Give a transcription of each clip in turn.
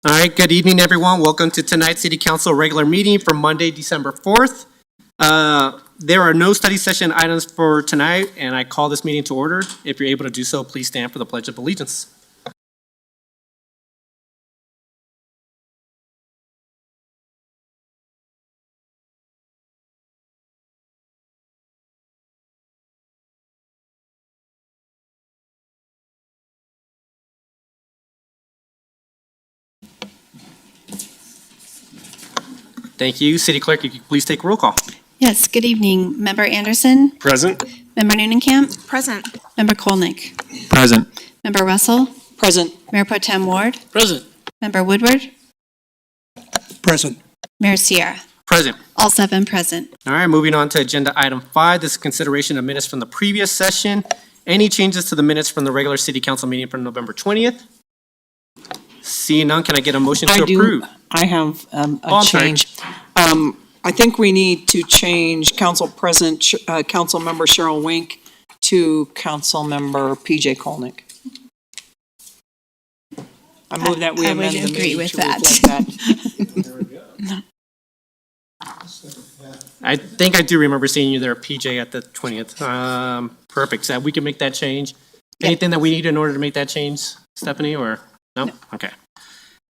All right, good evening, everyone. Welcome to tonight's City Council regular meeting for Monday, December 4th. There are no study session items for tonight, and I call this meeting to order. If you're able to do so, please stand for the Pledge of Allegiance. Thank you. City Clerk, if you could please take a roll call. Yes, good evening. Member Anderson? Present. Member Newnenkamp? Present. Member Kolnick? Present. Member Russell? Present. Mayor Pro Tem Ward? Present. Member Woodward? Present. Mayor Sierra? Present. All 7 present. All right, moving on to agenda item 5. This is consideration of minutes from the previous session. Any changes to the minutes from the regular City Council meeting from November 20th? Seeing none, can I get a motion to approve? I have Oh, a I'm sorry. change. I think we need to change Council President, Council Member Cheryl Wink to Council Member PJ Kolnick. I move that we I would amend the agree meeting with to that. reflect that. I think I do remember seeing you there, PJ, at the 20th. Perfect. So we can make that change. Anything that we need in order to make that change, Stephanie, or no? Okay.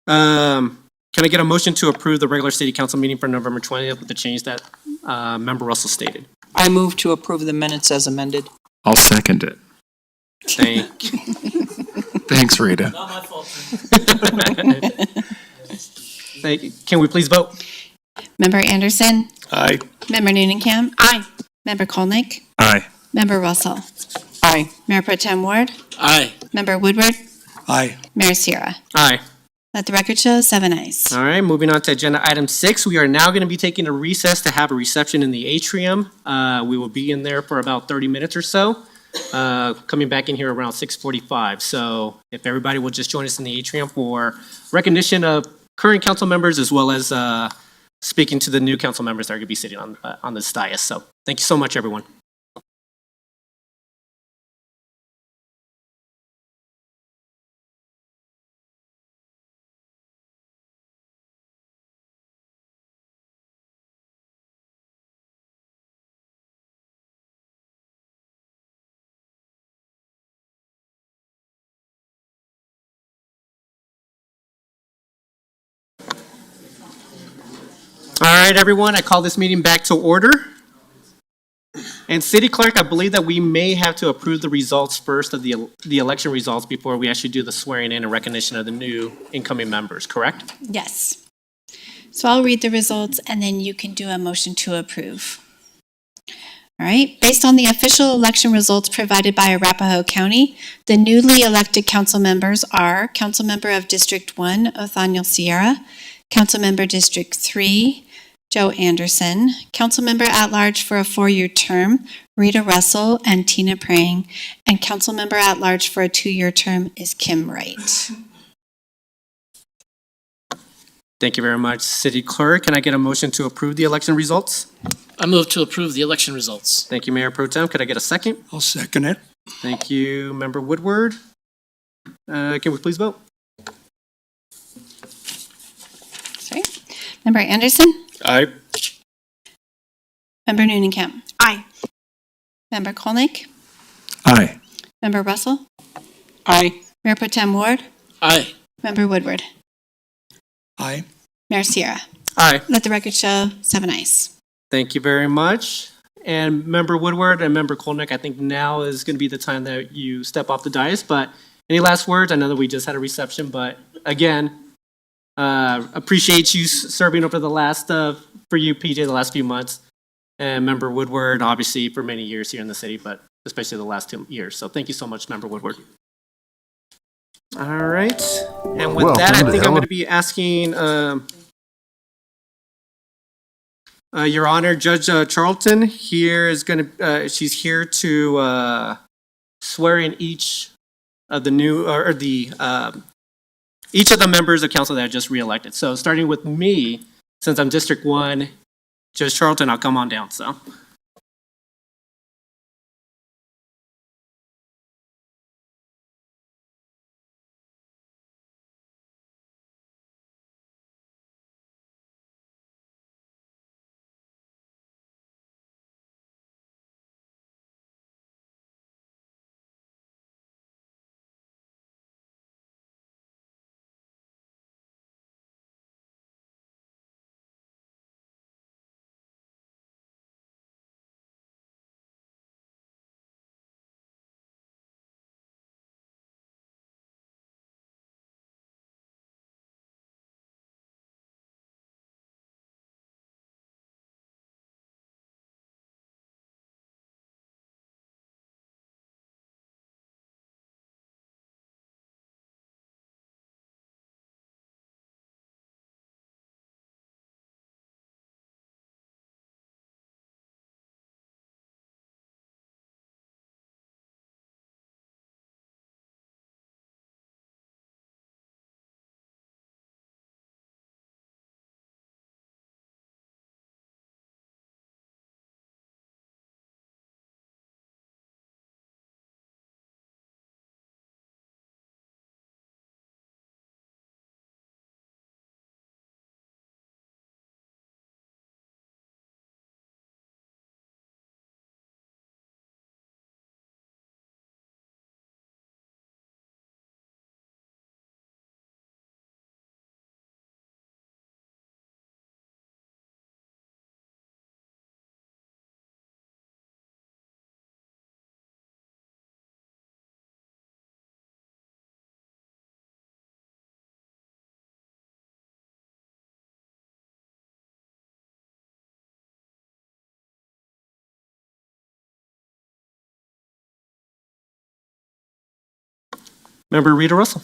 Can I get a motion to approve the regular City Council meeting for November 20th with the change that Member Russell stated? I move to approve the minutes as amended. I'll second it. Thank you. Thanks, Rita. Not my fault. Thank you. Can we please vote? Member Anderson? Aye. Member Newnenkamp? Aye. Member Kolnick? Aye. Member Russell? Aye. Mayor Pro Tem Ward? Aye. Member Woodward? Aye. Mayor Sierra? Aye. Let the record show 7 ayes. All right, moving on to agenda item 6. We are now going to be taking a recess to have a reception in the atrium. We will be in there for about 30 minutes or so, coming back in here around 6:45. So if everybody will just join us in the atrium for recognition of current council members as well as speaking to the new council members that are going to be sitting on this dais. So thank you so much, everyone. All right, everyone, I call this meeting back to order. And City Clerk, I believe that we may have to approve the results first of the election results before we actually do the swearing in and recognition of the new incoming members, correct? Yes. So I'll read the results and then you can do a motion to approve. All right. Based on the official election results provided by Arapahoe County, the newly elected council members are Councilmember of District 1, Othaniel Sierra, Councilmember District 3, Joe Anderson, Councilmember at large for a 4-year term, Rita Russell and Tina Prang, and Councilmember at large for a 2-year term is Kim Wright. Thank you very much, City Clerk. Can I get a motion to approve the election results? I move to approve the election results. Thank you, Mayor Pro Tem. Could I get a second? I'll second it. Thank you, Member Woodward. Can we please vote? Sorry. Member Anderson? Aye. Member Newnenkamp? Aye. Member Kolnick? Aye. Member Russell? Aye. Mayor Pro Tem Ward? Aye. Member Woodward? Aye. Mayor Sierra? Aye. Let the record show 7 ayes. Thank you very much. And Member Woodward and Member Kolnick, I think now is going to be the time that you step off the dais. But any last words? I know that we just had a reception, but again, appreciate you serving over the last, for you, PJ, the last few months. And Member Woodward, obviously, for many years here in the city, but especially the last 2 years. So thank you so much, Member Woodward. All right. And with that, I think I'm going to be asking Your Honor, Judge Charlton here is going to, she's here to swear in each of the new, each of the members of council that are just reelected. So starting with me, since I'm District 1, Judge Charlton, I'll come on down, so. Member Rita Russell.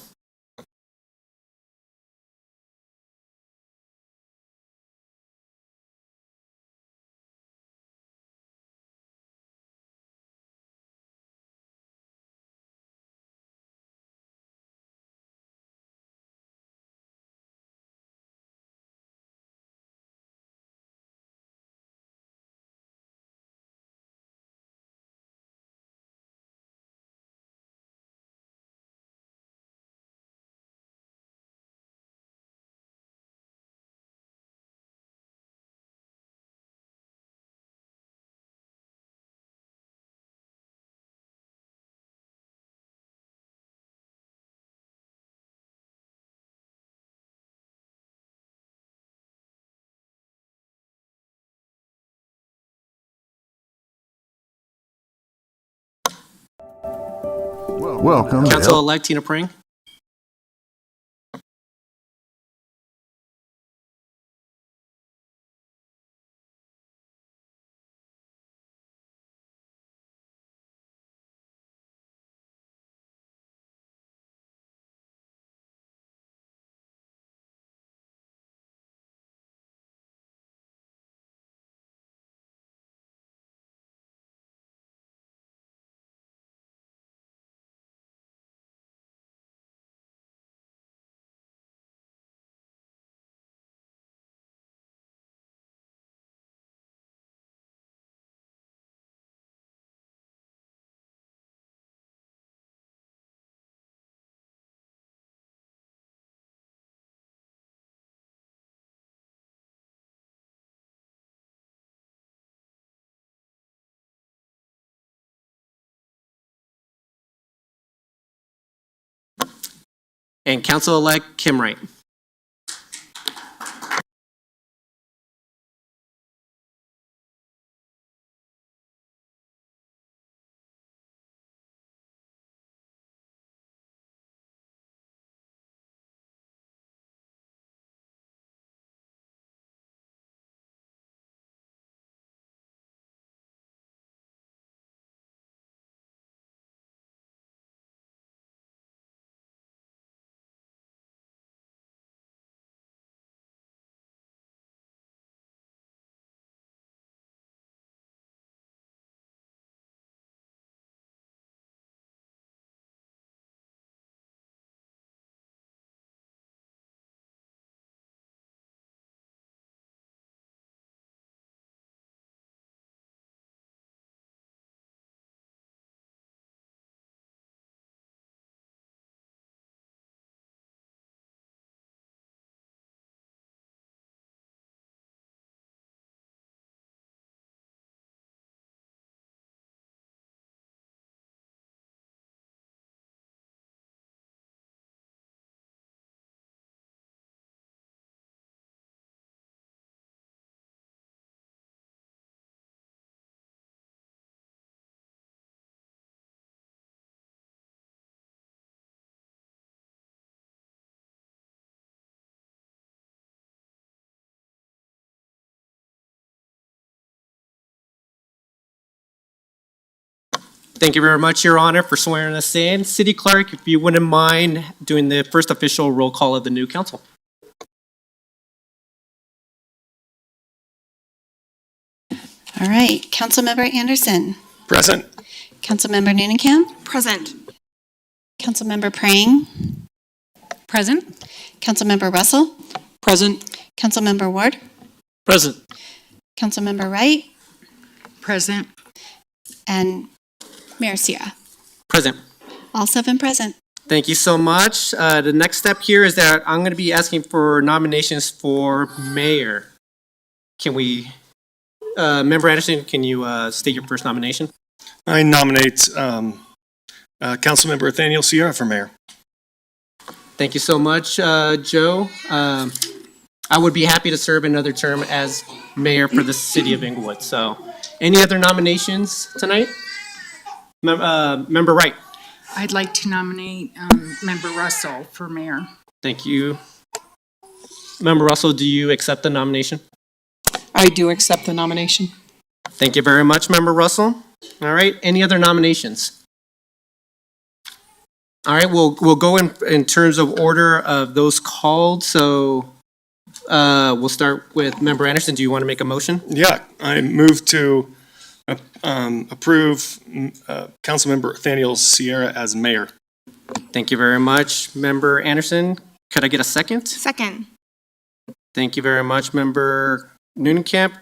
Welcome to Council-elect Tina Pring. And Council-elect Kim Wright. Thank you very much, Your Honor, for swearing us in. City Clerk, if you wouldn't mind doing the first official roll call of the new council. All right, Councilmember Anderson. Present. Councilmember Newnham. Present. Councilmember Prang. Present. Councilmember Russell. Present. Councilmember Ward. Present. Councilmember Wright. Present. And Mayor Sierra. Present. All 7 present. Thank you so much. The next step here is that I'm going to be asking for nominations for mayor. Can we, Member Anderson, can you state your first nomination? I nominate Councilmember Nathaniel Sierra for mayor. Thank you so much, Joe. I would be happy to serve another term as mayor for the city of Englewood. So, any other nominations tonight? Member Wright. I'd like to nominate Member Russell for mayor. Thank you. Member Russell, do you accept the nomination? I do accept the nomination. Thank you very much, Member Russell. All right, any other nominations? All right, we'll go in terms of order of those called. So we'll start with Member Anderson. Do you want to make a motion? Yeah, I move to approve Councilmember Nathaniel Sierra as mayor. Thank you very much, Member Anderson. Could I get a second? Second. Thank you very much, Member Noonekamp.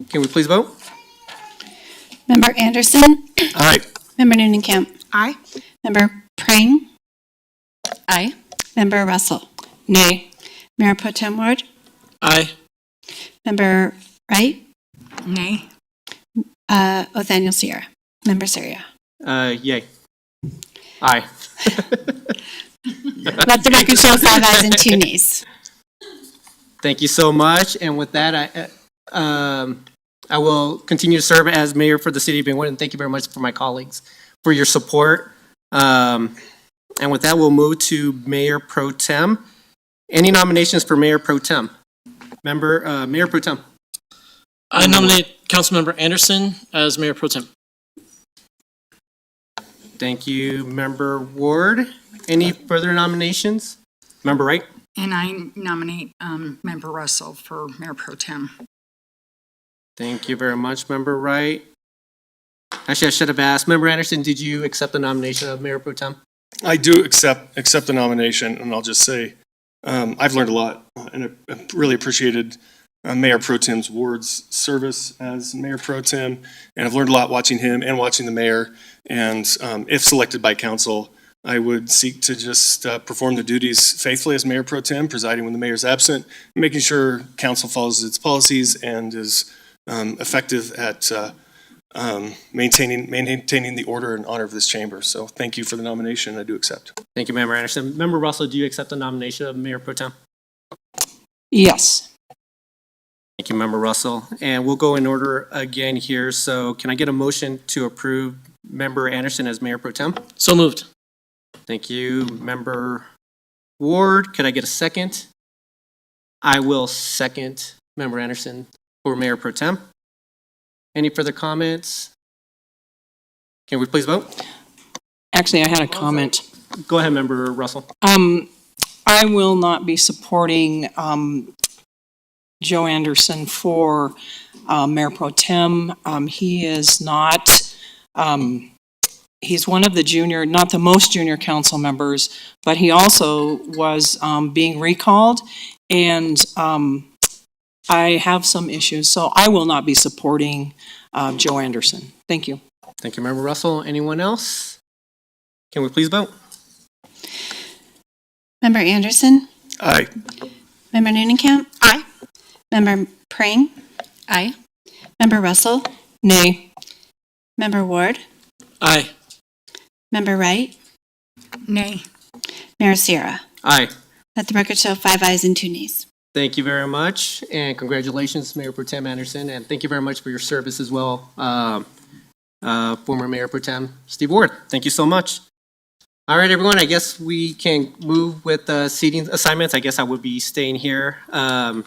Can we please vote? Member Anderson, Aye. Member Noonekamp, Aye. Member Prang, Aye. Member Russell, Nay. Mayor Pro Tem Ward, Aye. Member Wright, Nay. Nathaniel Sierra, Member Syria. Yay. Aye. Let the record show 5 ayes and 2 nays. Thank you so much. And with that, I will continue to serve as mayor for the city of Englewood. And thank you very much for my colleagues for your support. And with that, we'll move to Mayor Pro Tem. Any nominations for Mayor Pro Tem? Mayor Pro Tem. I nominate Councilmember Anderson as Mayor Pro Tem. Thank you, Member Ward. Any further nominations? Member Wright? And I nominate Member Russell for Mayor Pro Tem. Thank you very much, Member Wright. Actually, I should have asked. Member Anderson, did you accept the nomination of Mayor Pro Tem? I do accept the nomination, and I'll just say I've learned a lot, and I really appreciated Mayor Pro Tem's Ward's service as Mayor Pro Tem, and I've learned a lot watching him and watching the mayor. And if selected by council, I would seek to just perform the duties faithfully as Mayor Pro Tem, presiding when the mayor's absent, making sure council follows its policies and is effective at maintaining the order and honor of this chamber. So thank you for the nomination. I do accept. Thank you, Member Anderson. Member Russell, do you accept the nomination of Mayor Pro Tem? Yes. Thank you, Member Russell. And we'll go in order again here. So can I get a motion to approve Member Anderson as Mayor Pro Tem? So moved. Thank you, Member Ward. Could I get a second? I will second Member Anderson for Mayor Pro Tem. Any further comments? Can we please vote? Actually, I had a comment. Go ahead, Member Russell. I will not be supporting Joe Anderson for Mayor Pro Tem. He is not, he's one of the junior, not the most junior council members, but he also was being recalled, and I have some issues, so I will not be supporting Joe Anderson. Thank you. Thank you, Member Russell. Anyone else? Can we please vote? Member Anderson, Aye. Member Noonekamp, Aye. Member Prang, Aye. Member Russell, Nay. Member Ward, Aye. Member Wright, Nay. Mayor Sierra. Aye. Let the record show 5 ayes and 2 nays. Thank you very much, and congratulations, Mayor Pro Tem Anderson, and thank you very much for your service as well, former Mayor Pro Tem Steve Ward. Thank you so much. All right, everyone, I guess we can move with seating assignments. I guess I would be staying here. And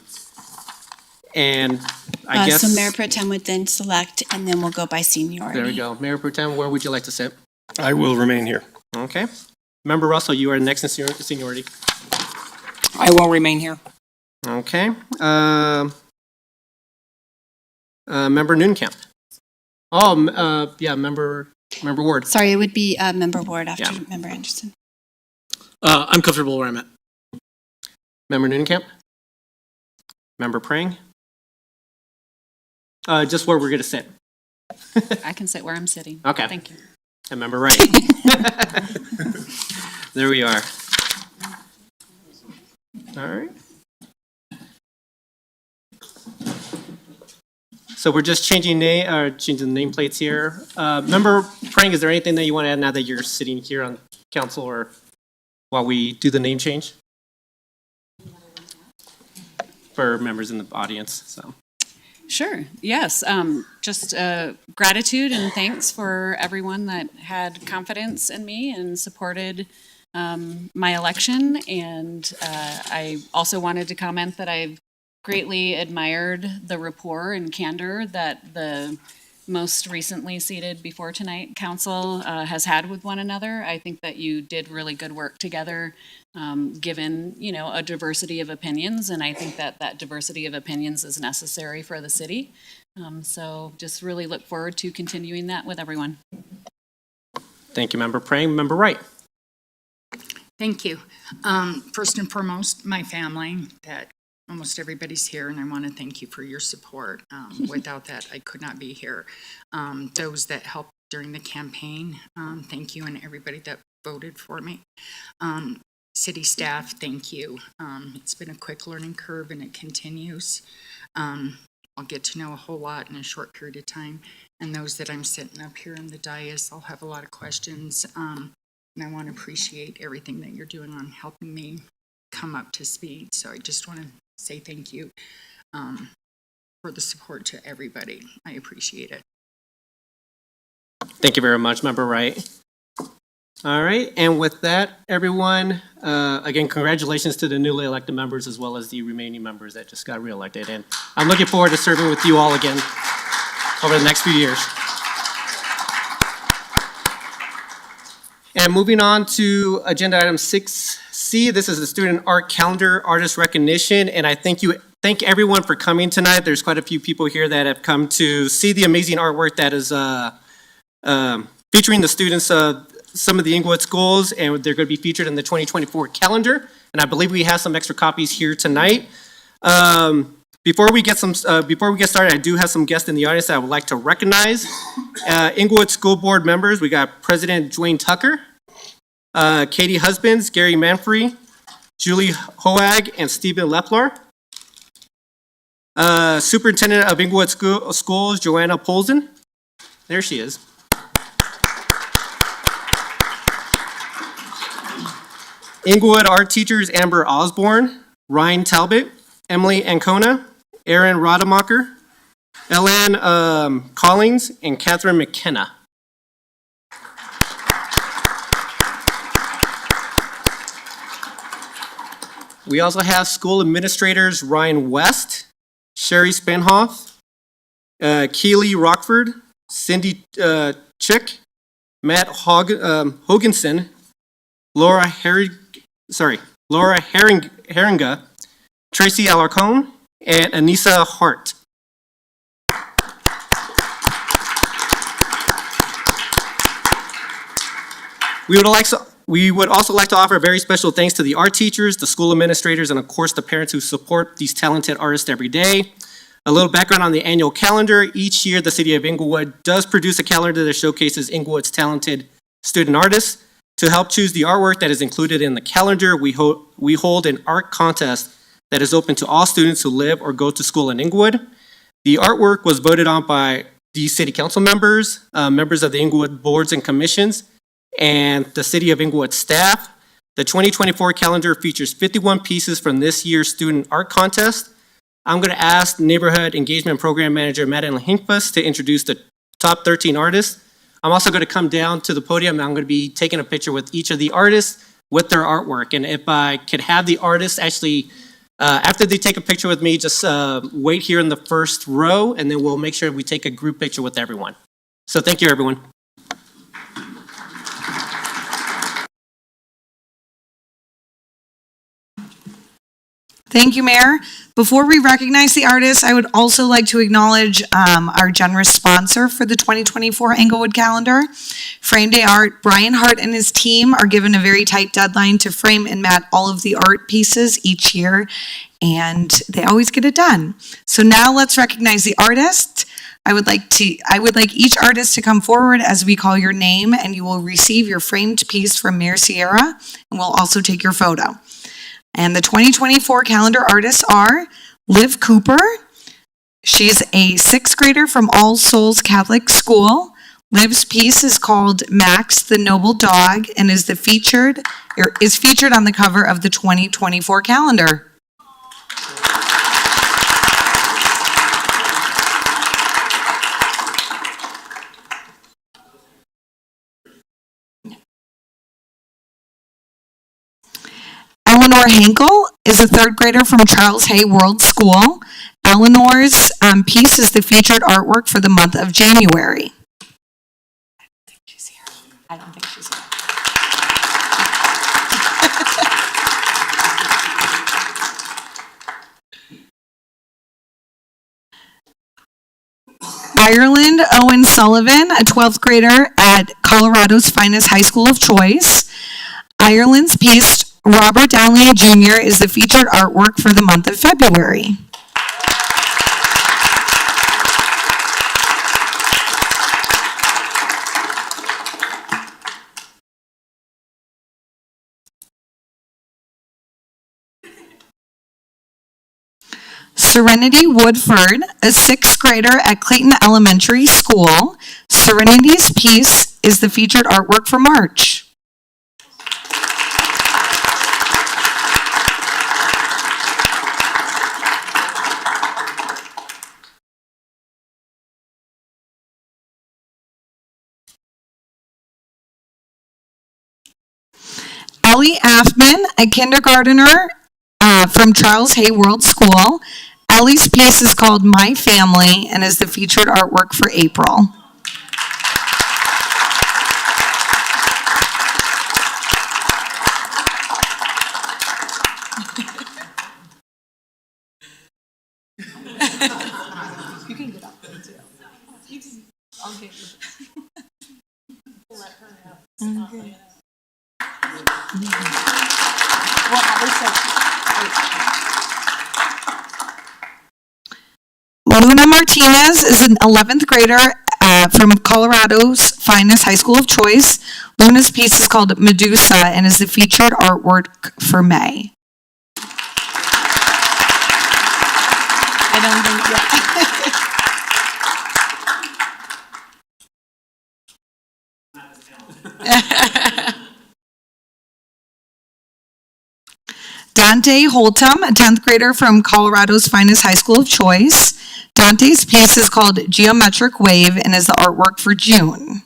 I guess... So Mayor Pro Tem would then select, and then we'll go by seniority. There we go. Mayor Pro Tem, where would you like to sit? I will remain here. Okay. Member Russell, you are next in seniority. I will remain here. Okay. Member Noonekamp. Oh, yeah, Member Ward. Sorry, it would be Member Ward after Yeah. Member Anderson. I'm comfortable where I'm at. Member Noonekamp. Member Prang. Just where we're going to sit. I can sit where I'm sitting. Okay. Thank you. And Member Wright. There we are. All right. So we're just changing the nameplates here. Member Prang, is there anything that you want to add now that you're sitting here on council, or while we do the name change? For members in the audience, so. Sure, yes. Just gratitude and thanks for everyone that had confidence in me and supported my election. And I also wanted to comment that I've greatly admired the rapport and candor that the most recently seated before tonight council has had with one another. I think that you did really good work together, given, you know, a diversity of opinions, and I think that that diversity of opinions is necessary for the city. So just really look forward to continuing that with everyone. Thank you, Member Prang. Member Wright. Thank you. First and foremost, my family, that almost everybody's here, and I want to thank you for your support. Without that, I could not be here. Those that helped during the campaign, thank you, and everybody that voted for me. City staff, thank you. It's been a quick learning curve, and it continues. I'll get to know a whole lot in a short period of time. And those that I'm sitting up here in the dais, I'll have a lot of questions. And I want to appreciate everything that you're doing on helping me come up to speed. So I just want to say thank you for the support to everybody. I appreciate it. Thank you very much, Member Wright. All right, and with that, everyone, again, congratulations to the newly elected members as well as the remaining members that just got reelected. And I'm looking forward to serving with you all again over the next few years. And moving on to agenda item 6C, this is the student art calendar artist recognition. And I thank everyone for coming tonight. There's quite a few people here that have come to see the amazing artwork that is featuring the students of some of the Englewood schools, and they're going to be featured in the 2024 calendar. And I believe we have some extra copies here tonight. Before we get started, I do have some guests in the audience that I would like to recognize. Englewood School Board members, we got President Dwayne Tucker, Katie Husbands, Gary Manfrey, Julie Hoag, and Stephen Leplar. Superintendent of Englewood Schools, Joanna Polzen. There she is. Englewood art teachers Amber Osborne, Ryan Talbot, Emily Ancona, Aaron Rademacher, Ellen Collins, and Catherine McKenna. We also have school administrators Ryan West, Sherry Spanhoff, Keely Rockford, Cindy Chick, Matt Hoganson, Laura Herringa, Tracy Alarcone, and Anissa Hart. We would also like to offer a very special thanks to the art teachers, the school administrators, and of course the parents who support these talented artists every day. A little background on the annual calendar. Each year, the city of Englewood does produce a calendar that showcases Englewood's talented student artists. To help choose the artwork that is included in the calendar, we hold an art contest that is open to all students who live or go to school in Englewood. The artwork was voted on by the city council members, members of the Englewood boards and commissions, and the City of Englewood staff. The 2024 calendar features 51 pieces from this year's student art contest. I'm going to ask Neighborhood Engagement Program Manager Madeline Hinkfuss to introduce the top 13 artists. I'm also going to come down to the podium and I'm going to be taking a picture with each of the artists with their artwork. And if I could have the artists actually, after they take a picture with me, just wait here in the first row, and then we'll make sure we take a group picture with everyone. So thank you, everyone. Thank you, Mayor. Before we recognize the artists, I would also like to acknowledge our generous sponsor for the 2024 Englewood calendar, Frame Day Art. Brian Hart and his team are given a very tight deadline to frame and mat all of the art pieces each year, and they always get it done. So now let's recognize the artist. I would like each artist to come forward as we call your name, and you will receive your framed piece from Mayor Sierra, and we'll also take your photo. And the 2024 calendar artists are Liv Cooper. She's a sixth grader from All Souls Catholic School. Liv's piece is called Max the Noble Dog and is featured on the cover of the 2024 calendar. Eleanor Hankel is a third grader from Charles Hay World School. Eleanor's piece is the featured artwork for the month of January. I don't think she's here. Ireland Owen Sullivan, a 12th grader at Colorado's finest high school of choice. Ireland's piece, Robert Downey Jr., is the featured artwork for the month of February. Serenity Woodford, a 6th grader at Clayton Elementary School. Serenity's piece is the featured artwork for March. Ellie Affman, a kindergartner from Charles Hayward School. Ellie's piece is called My Family and is the featured artwork for April. You can get up there too. I'll get you. Let her have okay. We'll have her Luna Martinez is an 11th grader from Colorado's finest high school of choice. Luna's piece is called Medusa and is the featured artwork for May. I don't think Dante Holtum, a 10th grader from Colorado's finest high school of choice. Dante's piece is called Geometric Wave and is the artwork for June.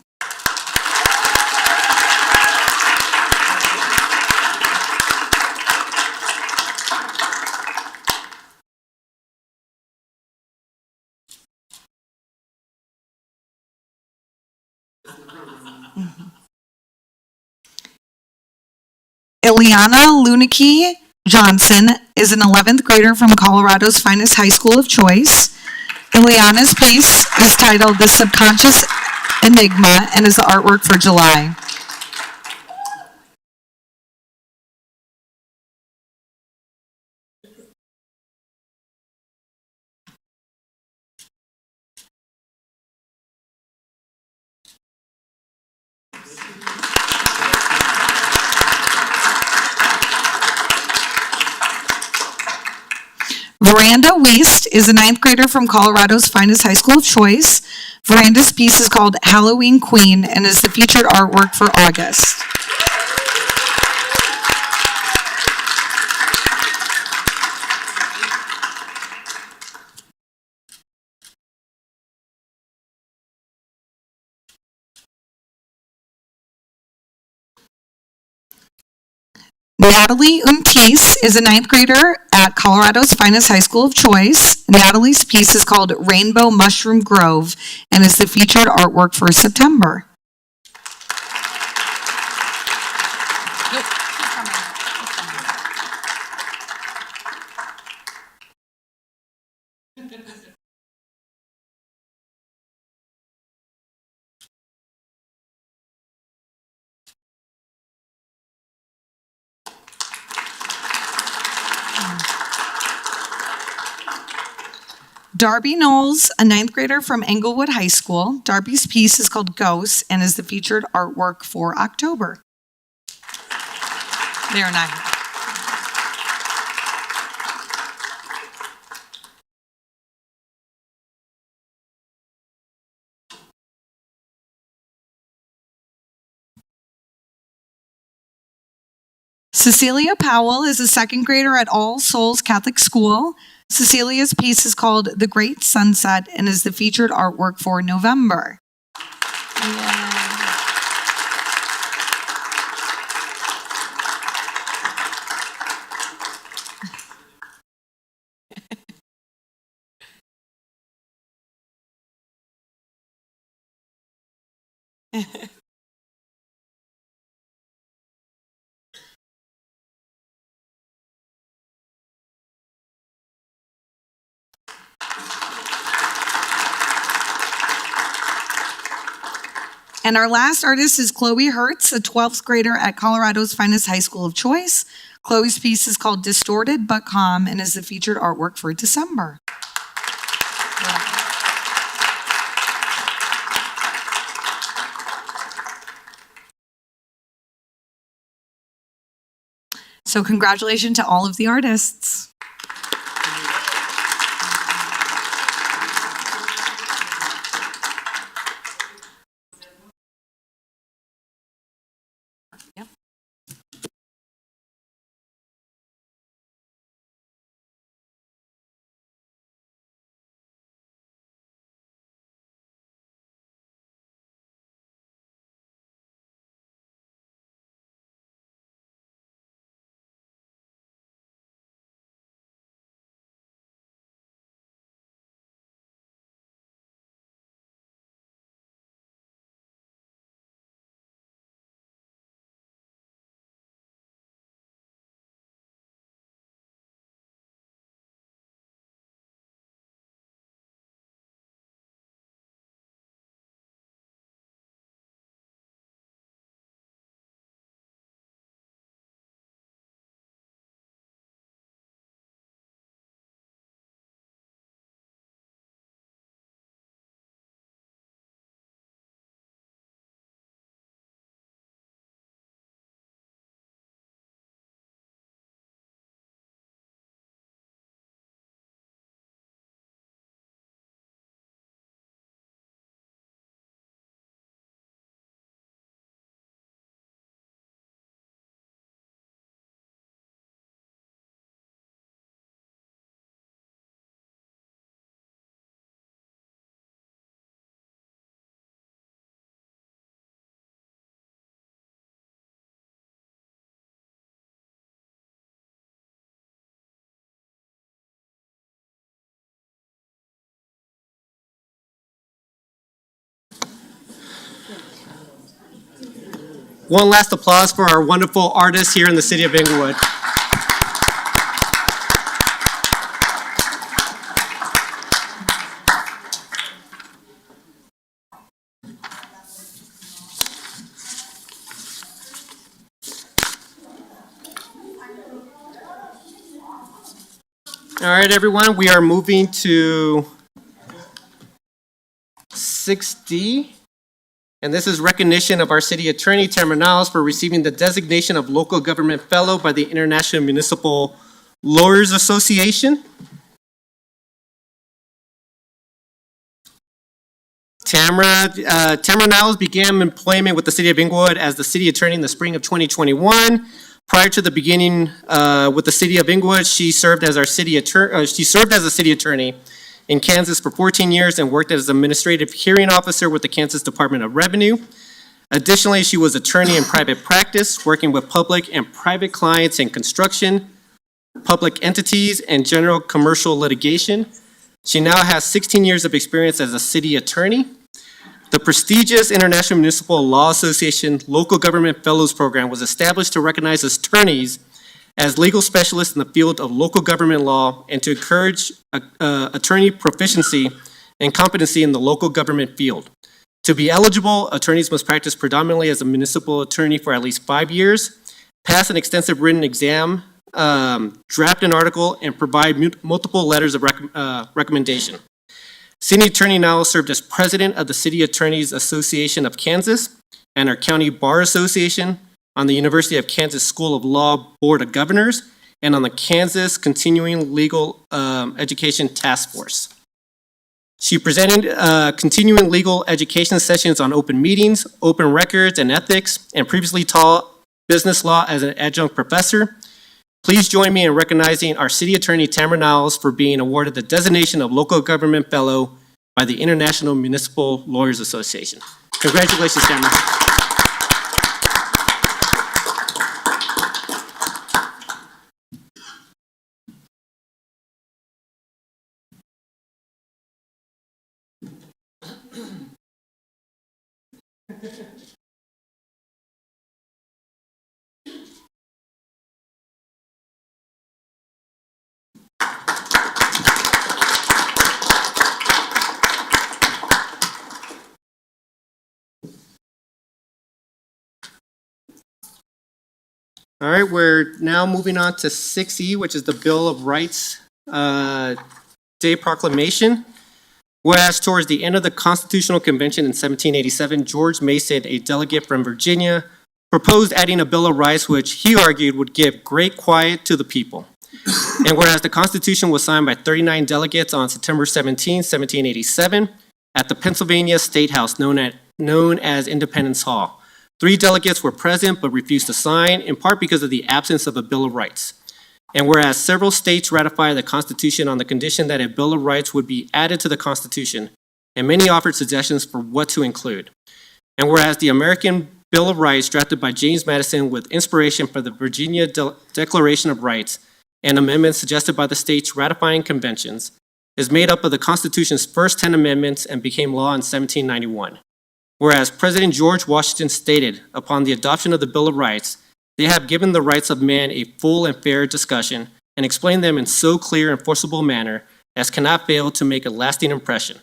Ileana Lunaki Johnson is an 11th grader from Colorado's finest high school of choice. Ileana's piece is titled The Subconscious Enigma and is the artwork for July. Veranda Weist is a 9th grader from Colorado's finest high school of choice. Veranda's piece is called Halloween Queen and is the featured artwork for August. Natalie Untis is a 9th grader at Colorado's finest high school of choice. Natalie's piece is called Rainbow Mushroom Grove and is the featured artwork for September. Darby Knowles, a 9th grader from Englewood High School. Darby's piece is called Ghosts and is the featured artwork for October. They're not here. Cecilia Powell is a 2nd grader at All Souls Catholic School. Cecilia's piece is called The Great Sunset and is the featured artwork for November. And our last artist is Chloe Hertz, a 12th grader at Colorado's finest high school of choice. Chloe's piece is called Distorted But Calm and is the featured artwork for December. So congratulations to all of the artists. One last applause for our wonderful artists here in the city of Englewood. All right, everyone, we are moving to 6D. And this is recognition of our city attorney, Tamara Niles, for receiving the designation of local government fellow by the International Municipal Lawyers Association. Tamara Niles began employment with the city of Englewood as the city attorney in the spring of 2021. Prior to the beginning with the city of Englewood, she served as a city attorney in Kansas for 14 years and worked as administrative hearing officer with the Kansas Department of Revenue. Additionally, she was attorney in private practice, working with public and private clients in construction, public entities, and general commercial litigation. She now has 16 years of experience as a city attorney. The prestigious International Municipal Law Association Local Government Fellows Program was established to recognize attorneys as legal specialists in the field of local government law and to encourage attorney proficiency and competency in the local government field. To be eligible, attorneys must practice predominantly as a municipal attorney for at least 5 years, pass an extensive written exam, draft an article, and provide multiple letters of recommendation. City Attorney Niles served as president of the City Attorneys Association of Kansas and our County Bar Association, on the University of Kansas School of Law Board of Governors, and on the Kansas Continuing Legal Education Task Force. She presented continuing legal education sessions on open meetings, open records, and ethics, and previously taught business law as an adjunct professor. Please join me in recognizing our City Attorney Tamara Niles for being awarded the designation of Local Government Fellow by the International Municipal Lawyers Association. Congratulations, Tamara. All right, we're now moving on to 6E, which is the Bill of Rights Day Proclamation. Whereas towards the end of the Constitutional Convention in 1787, George Mason, a delegate from Virginia, proposed adding a Bill of Rights which he argued would give great quiet to the people. And whereas the Constitution was signed by 39 delegates on September 17, 1787, at the Pennsylvania State House known as Independence Hall. 3 delegates were present but refused to sign, in part because of the absence of a Bill of Rights. And whereas several states ratified the Constitution on the condition that a Bill of Rights would be added to the Constitution, and many offered suggestions for what to include. And whereas the American Bill of Rights, drafted by James Madison with inspiration for the Virginia Declaration of Rights and amendments suggested by the states ratifying conventions, is made up of the Constitution's first 10 amendments and became law in 1791. Whereas President George Washington stated, upon the adoption of the Bill of Rights, they have given the rights of man a full and fair discussion and explained them in so clear and forcible manner as cannot fail to make a lasting impression.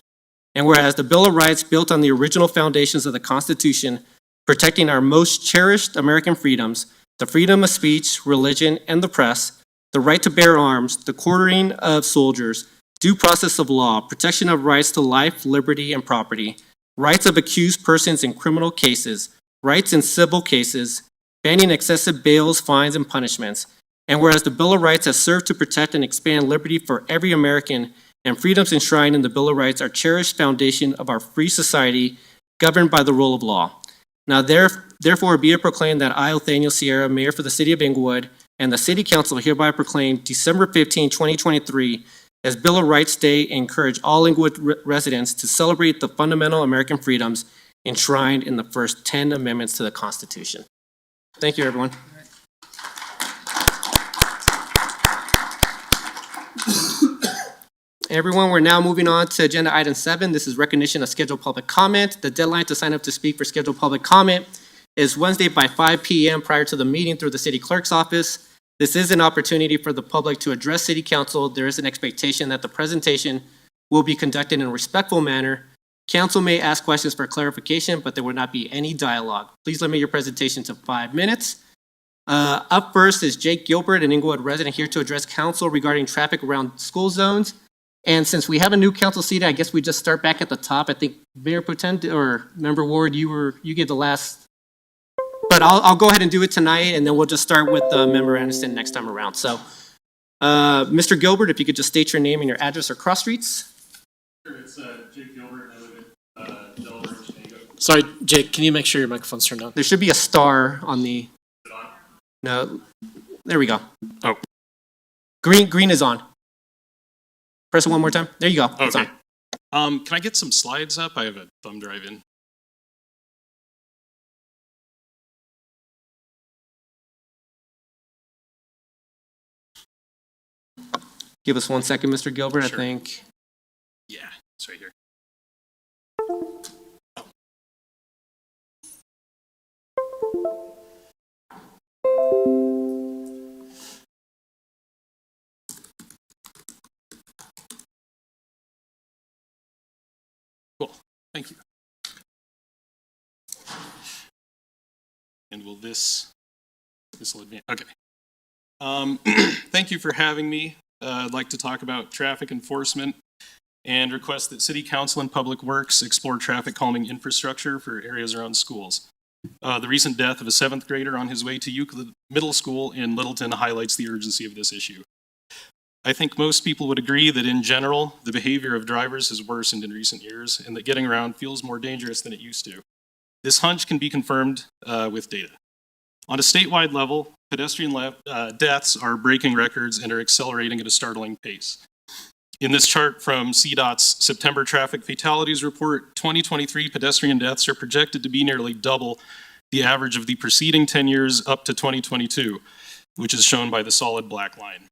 And whereas the Bill of Rights built on the original foundations of the Constitution, protecting our most cherished American freedoms, the freedom of speech, religion, and the press, the right to bear arms, the quartering of soldiers, due process of law, protection of rights to life, liberty, and property, rights of accused persons in criminal cases, rights in civil cases, banning excessive bails, fines, and punishments. And whereas the Bill of Rights has served to protect and expand liberty for every American, and freedoms enshrined in the Bill of Rights are cherished foundation of our free society governed by the rule of law. Now therefore be it proclaimed that I, Othaniel Sierra, Mayor for the City of Englewood, and the City Council hereby proclaim December 15, 2023, as Bill of Rights Day and encourage all Englewood residents to celebrate the fundamental American freedoms enshrined in the first 10 amendments to the Constitution. Thank you, everyone. Everyone, we're now moving on to agenda item 7. This is recognition of scheduled public comment. The deadline to sign up to speak for scheduled public comment is Wednesday by 5 p.m. prior to the meeting through the City Clerk's office. This is an opportunity for the public to address City Council. There is an expectation that the presentation will be conducted in a respectful manner. Council may ask questions for clarification, but there will not be any dialogue. Please limit your presentation to 5 minutes. Up first is Jake Gilbert, an Englewood resident, here to address council regarding traffic around school zones. And since we have a new council seat, I guess we just start back at the top. I think Mayor Potent or Member Ward, you gave the last. But I'll go ahead and do it tonight, and then we'll just start with Member Anderson next time around. So, Mr. Gilbert, if you could just state your name and your address or cross streets. Sure, it's Jake Gilbert, and I live in Delaware. Sorry, Jake, can you make sure your microphone's turned on? There should be a star on the. No, there we go. Oh. Green is on. Press it one more time. There you go. It's Okay. on. Can I get some slides up? I have a thumb drive in. Give us 1 second, Mr. Gilbert, Sure. I think. Yeah, it's right here. Cool, thank you. And will this will advance? Okay. Thank you for having me. I'd like to talk about traffic enforcement and request that City Council and Public Works explore traffic calming infrastructure for areas around schools. The recent death of a 7th grader on his way to Euclid Middle School in Littleton highlights the urgency of this issue. I think most people would agree that in general, the behavior of drivers has worsened in recent years and that getting around feels more dangerous than it used to. This hunch can be confirmed with data. On a statewide level, pedestrian deaths are breaking records and are accelerating at a startling pace. In this chart from CDOT's September Traffic Fatalities Report, 2023 pedestrian deaths are projected to be nearly double the average of the preceding 10 years up to 2022, which is shown by the solid black line.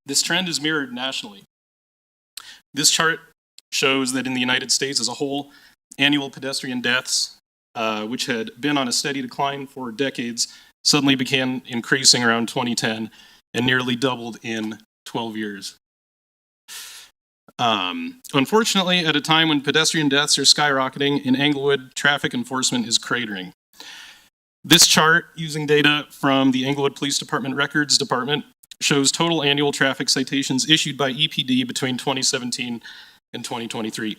This trend is mirrored nationally. This chart shows that in the United States as a whole, annual pedestrian deaths, which had been on a steady decline for decades, suddenly began increasing around 2010 and nearly doubled in 12 years. Unfortunately, at a time when pedestrian deaths are skyrocketing in Englewood, traffic enforcement is cratering. This chart, using data from the Englewood Police Department Records Department, shows total annual traffic citations issued by EPD between 2017 and 2023.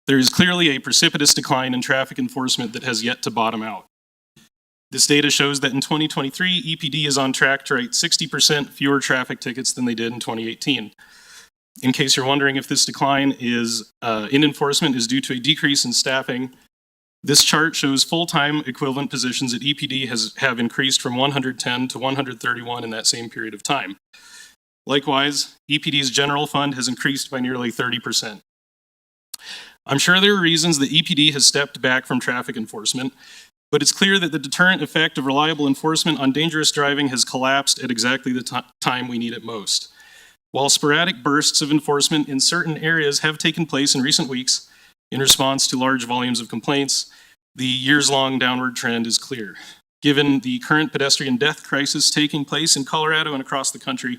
There is clearly a precipitous decline in traffic enforcement that has yet to bottom out. This data shows that in 2023, EPD is on track to write 60% fewer traffic tickets than they did in 2018. In case you're wondering if this decline is in enforcement is due to a decrease in staffing, this chart shows full-time equivalent positions at EPD have increased from 110 to 131 in that same period of time. Likewise, EPD's general fund has increased by nearly 30%. I'm sure there are reasons that EPD has stepped back from traffic enforcement, but it's clear that the deterrent effect of reliable enforcement on dangerous driving has collapsed at exactly the time we need it most. While sporadic bursts of enforcement in certain areas have taken place in recent weeks in response to large volumes of complaints, the years-long downward trend is clear. Given the current pedestrian death crisis taking place in Colorado and across the country,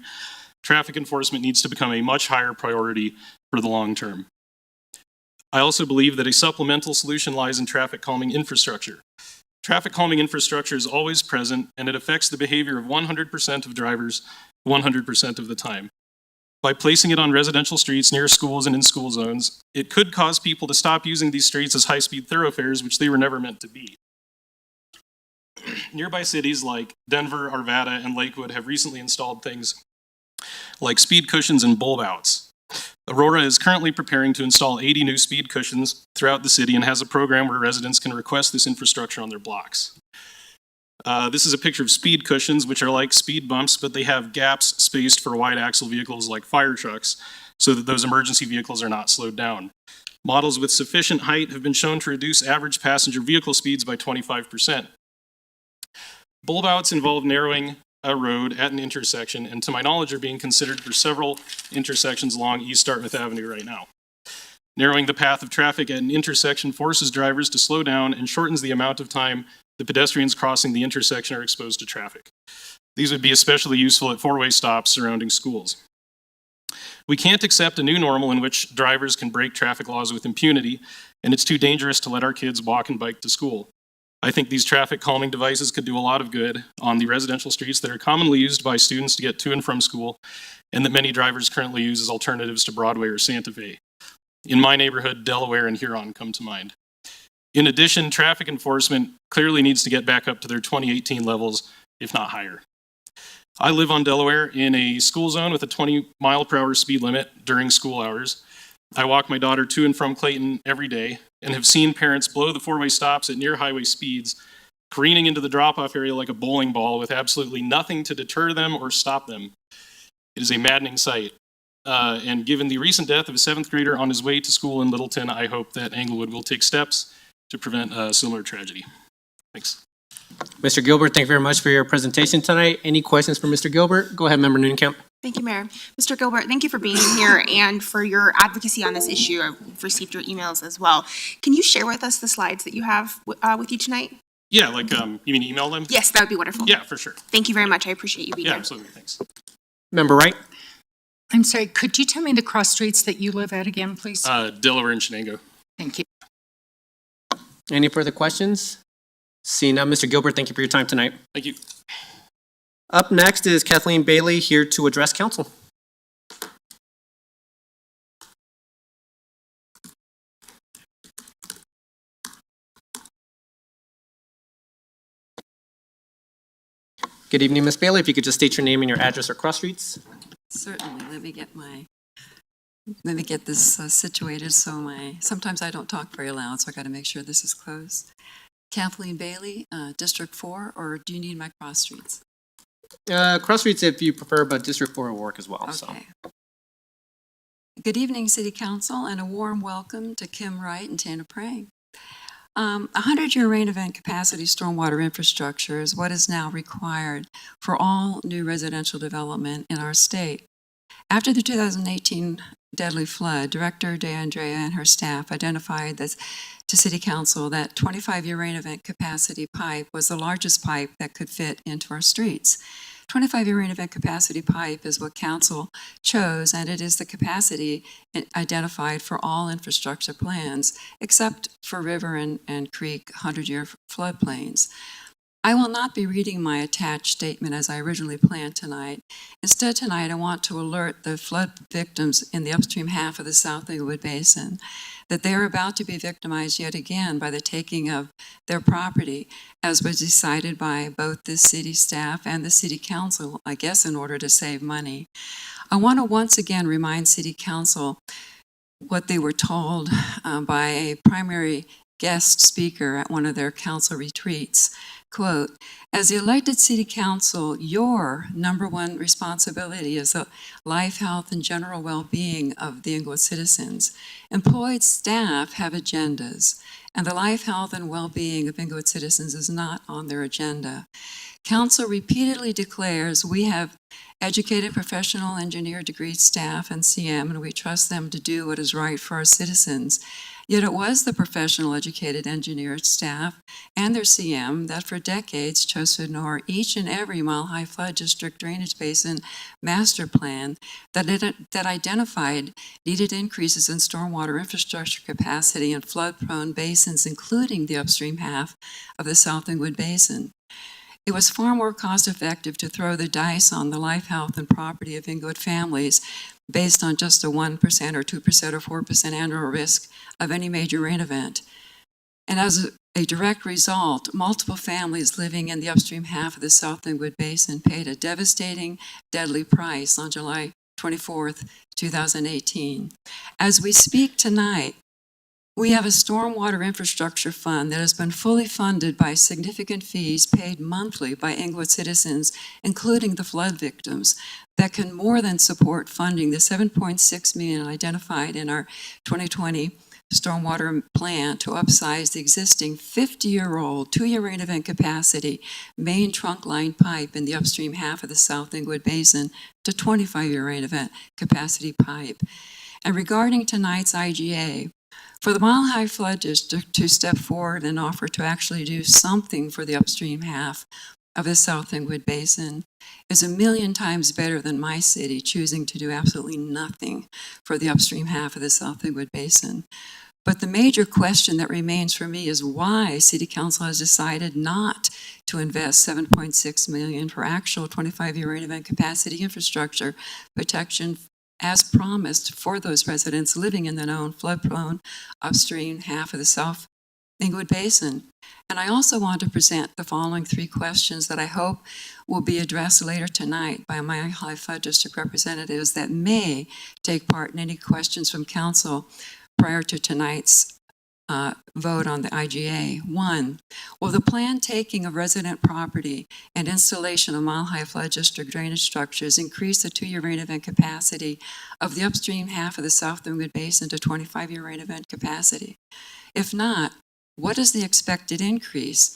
traffic enforcement needs to become a much higher priority for the long term. I also believe that a supplemental solution lies in traffic calming infrastructure. Traffic calming infrastructure is always present, and it affects the behavior of 100% of drivers 100% of the time. By placing it on residential streets near schools and in school zones, it could cause people to stop using these streets as high-speed thoroughfares, which they were never meant to be. Nearby cities like Denver, Arvada, and Lakewood have recently installed things like speed cushions and bulb outs. Aurora is currently preparing to install 80 new speed cushions throughout the city and has a program where residents can request this infrastructure on their blocks. This is a picture of speed cushions, which are like speed bumps, but they have gaps spaced for wide axle vehicles like fire trucks so that those emergency vehicles are not slowed down. Models with sufficient height have been shown to reduce average passenger vehicle speeds by 25%. Bulb outs involve narrowing a road at an intersection, and to my knowledge are being considered for several intersections along East Dartmouth Avenue right now. Narrowing the path of traffic at an intersection forces drivers to slow down and shortens the amount of time the pedestrians crossing the intersection are exposed to traffic. These would be especially useful at four-way stops surrounding schools. We can't accept a new normal in which drivers can break traffic laws with impunity, and it's too dangerous to let our kids walk and bike to school. I think these traffic calming devices could do a lot of good on the residential streets that are commonly used by students to get to and from school, and that many drivers currently use as alternatives to Broadway or Santa Fe. In my neighborhood, Delaware and Huron come to mind. In addition, traffic enforcement clearly needs to get back up to their 2018 levels, if not higher. I live on Delaware in a school zone with a 20-mile-per-hour speed limit during school hours. I walk my daughter to and from Clayton every day and have seen parents blow the four-way stops at near highway speeds, careening into the drop-off area like a bowling ball with absolutely nothing to deter them or stop them. It is a maddening sight. And given the recent death of a 7th grader on his way to school in Littleton, I hope that Englewood will take steps to prevent a similar tragedy. Thanks. Mr. Gilbert, thank you very much for your presentation tonight. Any questions for Mr. Gilbert? Go ahead, Member Noonkemp. Thank you, Mayor. Mr. Gilbert, thank you for being here and for your advocacy on this issue. I've received your emails as well. Can you share with us the slides that you have with you tonight? Yeah, like, you mean email them? Yes, that would be wonderful. Yeah, for sure. Thank you very much. I appreciate you being Yeah, here. absolutely. Thanks. Member Wright. I'm sorry, could you tell me the cross streets that you live at again, please? Delaware and Shenango. Thank you. Any further questions? Seeing none, Mr. Gilbert, thank you for your time tonight. Thank you. Up next is Kathleen Bailey here to address council. Good evening, Ms. Bailey. If you could just state your name and your address or cross streets. Certainly. Let me get this situated. Sometimes I don't talk very loud, so I got to make sure this is closed. Kathleen Bailey, District 4, or do you need my cross streets? Cross streets if you prefer, but District 4 will work as well. Okay. So. Good evening, City Council, and a warm welcome to Kim Wright and Tana Prang. 100-year rain event capacity stormwater infrastructure is what is now required for all new residential development in our state. After the 2018 deadly flood, Director DeAndrea and her staff identified that to City Council that 25-year rain event capacity pipe was the largest pipe that could fit into our streets. 25-year rain event capacity pipe is what Council chose, and it is the capacity identified for all infrastructure plans, except for river and creek 100-year floodplains. I will not be reading my attached statement as I originally planned tonight. Instead, tonight I want to alert the flood victims in the upstream half of the South Englewood Basin that they are about to be victimized yet again by the taking of their property, as was decided by both the city staff and the city council, I guess in order to save money. I want to once again remind city council what they were told by a primary guest speaker at one of their council retreats. Quote, as the elected city council, your number one responsibility is the life, health, and general well-being of the Englewood citizens. Employed staff have agendas, and the life, health, and well-being of Englewood citizens is not on their agenda. Council repeatedly declares we have educated professional engineer degree staff and CM, and we trust them to do what is right for our citizens. Yet it was the professional educated engineer staff and their CM that for decades chose to ignore each and every mile-high flood district drainage basin master plan that identified needed increases in stormwater infrastructure capacity in flood-prone basins, including the upstream half of the South Englewood Basin. It was far more cost-effective to throw the dice on the life, health, and property of Englewood families based on just a 1% or 2% or 4% annual risk of any major rain event. And as a direct result, multiple families living in the upstream half of the South Englewood Basin paid a devastating, deadly price on July 24th, 2018. As we speak tonight, we have a stormwater infrastructure fund that has been fully funded by significant fees paid monthly by Englewood citizens, including the flood victims, that can more than support funding the $7.6 million identified in our 2020 stormwater plan to upsize the existing 50-year-old, 2-year rain event capacity main trunk line pipe in the upstream half of the South Englewood Basin to 25-year rain event capacity pipe. And regarding tonight's IGA, for the Mile High Flood District to step forward and offer to actually do something for the upstream half of the South Englewood Basin is 1,000,000 times better than my city choosing to do absolutely nothing for the upstream half of the South Englewood Basin. But the major question that remains for me is why City Council has decided not to invest $7.6 million for actual 25-year rain event capacity infrastructure protection as promised for those residents living in the known flood-prone upstream half of the South Englewood Basin. And I also want to present the following 3 questions that I hope will be addressed later tonight by my High Flood District representatives that may take part in any questions from council prior to tonight's vote on the IGA. 1, will the planned taking of resident property and installation of Mile High Flood District drainage structures increase the 2-year rain event capacity of the upstream half of the South Englewood Basin to 25-year rain event capacity? If not, what is the expected increase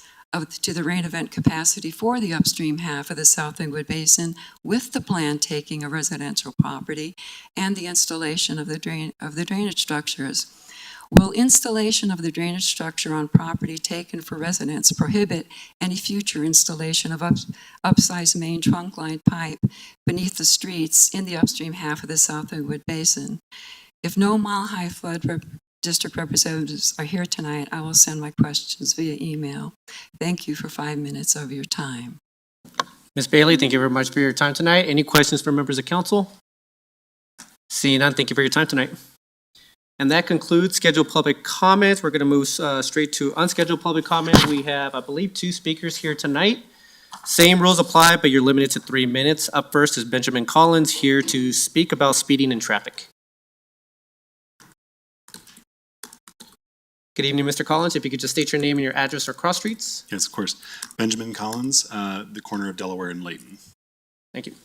to the rain event capacity for the upstream half of the South Englewood Basin with the planned taking of residential property and the installation of the drainage structures? Will installation of the drainage structure on property taken for residents prohibit any future installation of upsized main trunk line pipe beneath the streets in the upstream half of the South Englewood Basin? If no Mile High Flood District representatives are here tonight, I will send my questions via email. Thank you for 5 minutes of your time. Ms. Bailey, thank you very much for your time tonight. Any questions for members of council? Seeing none, thank you for your time tonight. And that concludes scheduled public comments. We're going to move straight to unscheduled public comment. We have, I believe, 2 speakers here tonight. Same rules apply, but you're limited to 3 minutes. Up first is Benjamin Collins, here to speak about speeding in traffic. Good evening, Mr. Collins. If you could just state your name and your address or cross streets. Yes, of course. Benjamin Collins, the corner of Delaware and Layton. Thank you.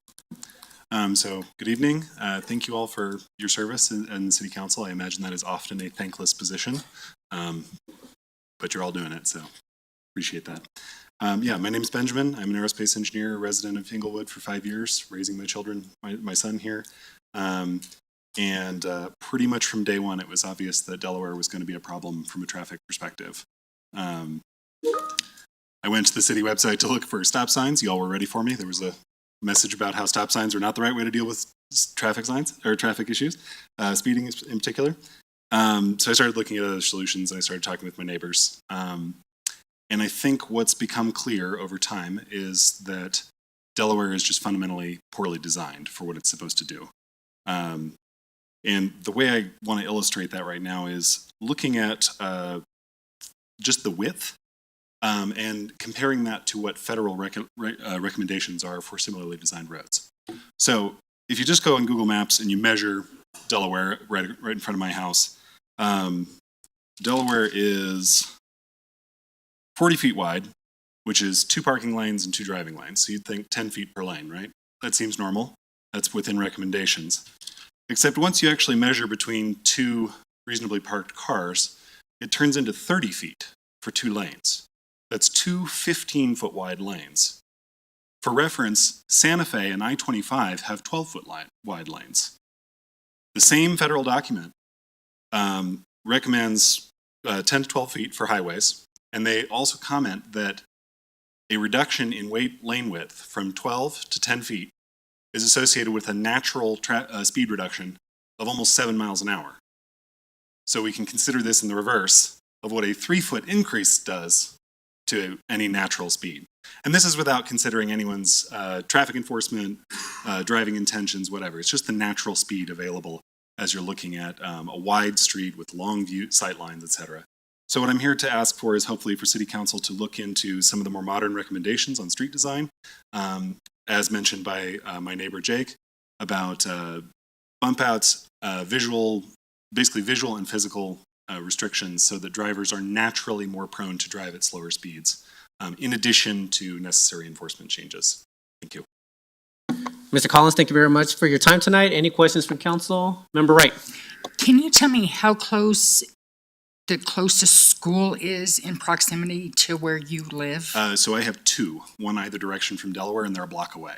So good evening. Thank you all for your service in City Council. I imagine that is often a thankless position, but you're all doing it, so appreciate that. Yeah, my name is Benjamin. I'm an aerospace engineer, resident of Englewood for 5 years, raising my children, my son here. And pretty much from day one, it was obvious that Delaware was going to be a problem from a traffic perspective. I went to the city website to look for stop signs. You all were ready for me. There was a message about how stop signs are not the right way to deal with traffic signs or traffic issues, speeding in particular. So I started looking at other solutions, and I started talking with my neighbors. And I think what's become clear over time is that Delaware is just fundamentally poorly designed for what it's supposed to do. And the way I want to illustrate that right now is looking at just the width and comparing that to what federal recommendations are for similarly designed roads. So if you just go on Google Maps and you measure Delaware right in front of my house, Delaware is 40 feet wide, which is 2 parking lanes and 2 driving lanes. So you'd think 10 feet per lane, right? That seems normal. That's within recommendations. Except once you actually measure between 2 reasonably parked cars, it turns into 30 feet for 2 lanes. That's 2 15-foot wide lanes. For reference, Santa Fe and I-25 have 12-foot wide lanes. The same federal document recommends 10 to 12 feet for highways, and they also comment that a reduction in lane width from 12 to 10 feet is associated with a natural speed reduction of almost 7 miles an hour. So we can consider this in the reverse of what a 3-foot increase does to any natural speed. And this is without considering anyone's traffic enforcement, driving intentions, whatever. It's just the natural speed available as you're looking at a wide street with long view sight lines, etc. So what I'm here to ask for is hopefully for City Council to look into some of the more modern recommendations on street design, as mentioned by my neighbor Jake, about bump outs, basically visual and physical restrictions so that drivers are naturally more prone to drive at slower speeds, in addition to necessary enforcement changes. Thank you. Mr. Collins, thank you very much for your time tonight. Any questions from council? Member Wright. Can you tell me how close the closest school is in proximity to where you live? So I have 2, one either direction from Delaware, and they're a block away.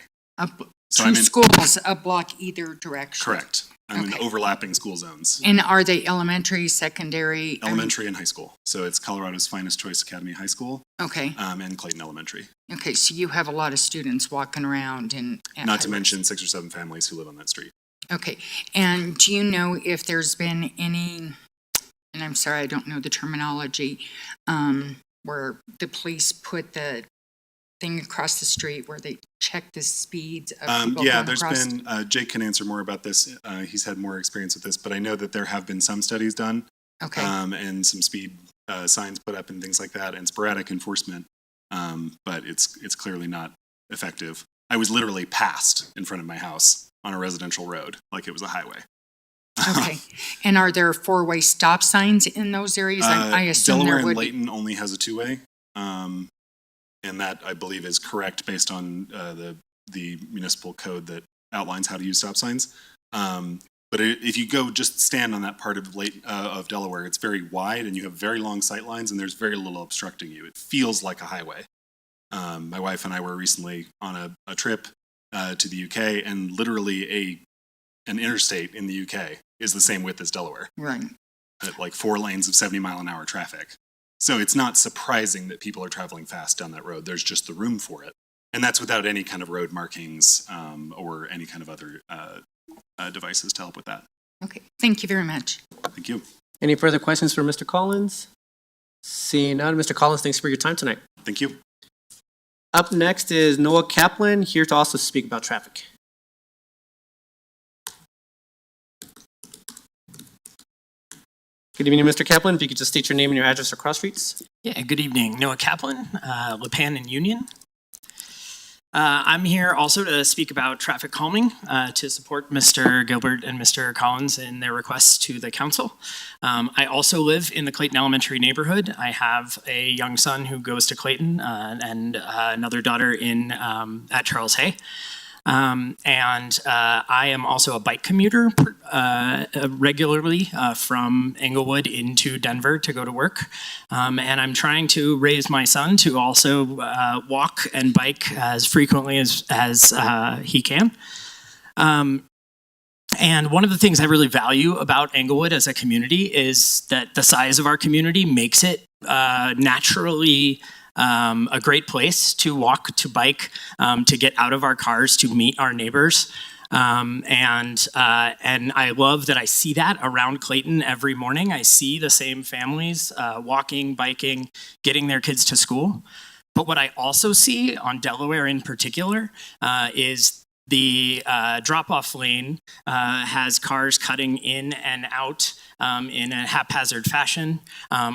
So 2 schools, a block either direction? Correct. I'm in overlapping school zones. And are they elementary, secondary? Elementary and high school. So it's Colorado's Finest Choice Academy High School. Okay. And Clayton Elementary. Okay, so you have a lot of students walking around and... Not to mention 6 or 7 families who live on that street. Okay, and do you know if there's been any, and I'm sorry, I don't know the terminology, where the police put the thing across the street where they check the speeds of people yeah, going there's across? been, Jake can answer more about this. He's had more experience with this, but I know that there have been some studies done. Okay. And some speed signs put up and things like that, and sporadic enforcement. But it's clearly not effective. I was literally passed in front of my house on a residential road, like it was a highway. Okay, and are there 4-way stop signs in those areas? I assume Delaware there would and be. Layton only has a 2-way. And that, I believe, is correct based on the municipal code that outlines how to use stop signs. But if you go just stand on that part of Delaware, it's very wide and you have very long sight lines and there's very little obstructing you. It feels like a highway. My wife and I were recently on a trip to the UK, and literally an interstate in the UK is the same width as Delaware. Right. At like 4 lanes of 70-mile-an-hour traffic. So it's not surprising that people are traveling fast down that road. There's just the room for it. And that's without any kind of road markings or any kind of other devices to help with that. Okay, thank you very much. Thank you. Any further questions for Mr. Collins? Seeing none, Mr. Collins, thanks for your time tonight. Thank you. Up next is Noah Kaplan, here to also speak about traffic. Good evening, Mr. Kaplan. If you could just state your name and your address or cross streets. Yeah, good evening. Noah Kaplan, Lipan and Union. I'm here also to speak about traffic calming to support Mr. Gilbert and Mr. Collins in their requests to the council. I also live in the Clayton Elementary neighborhood. I have a young son who goes to Clayton and another daughter at Charles Hay. And I am also a bike commuter regularly from Englewood into Denver to go to work. And I'm trying to raise my son to also walk and bike as frequently as he can. And one of the things I really value about Englewood as a community is that the size of our community makes it naturally a great place to walk, to bike, to get out of our cars, to meet our neighbors. And I love that I see that around Clayton every morning. I see the same families walking, biking, getting their kids to school. But what I also see on Delaware in particular is the drop-off lane has cars cutting in and out in a haphazard fashion,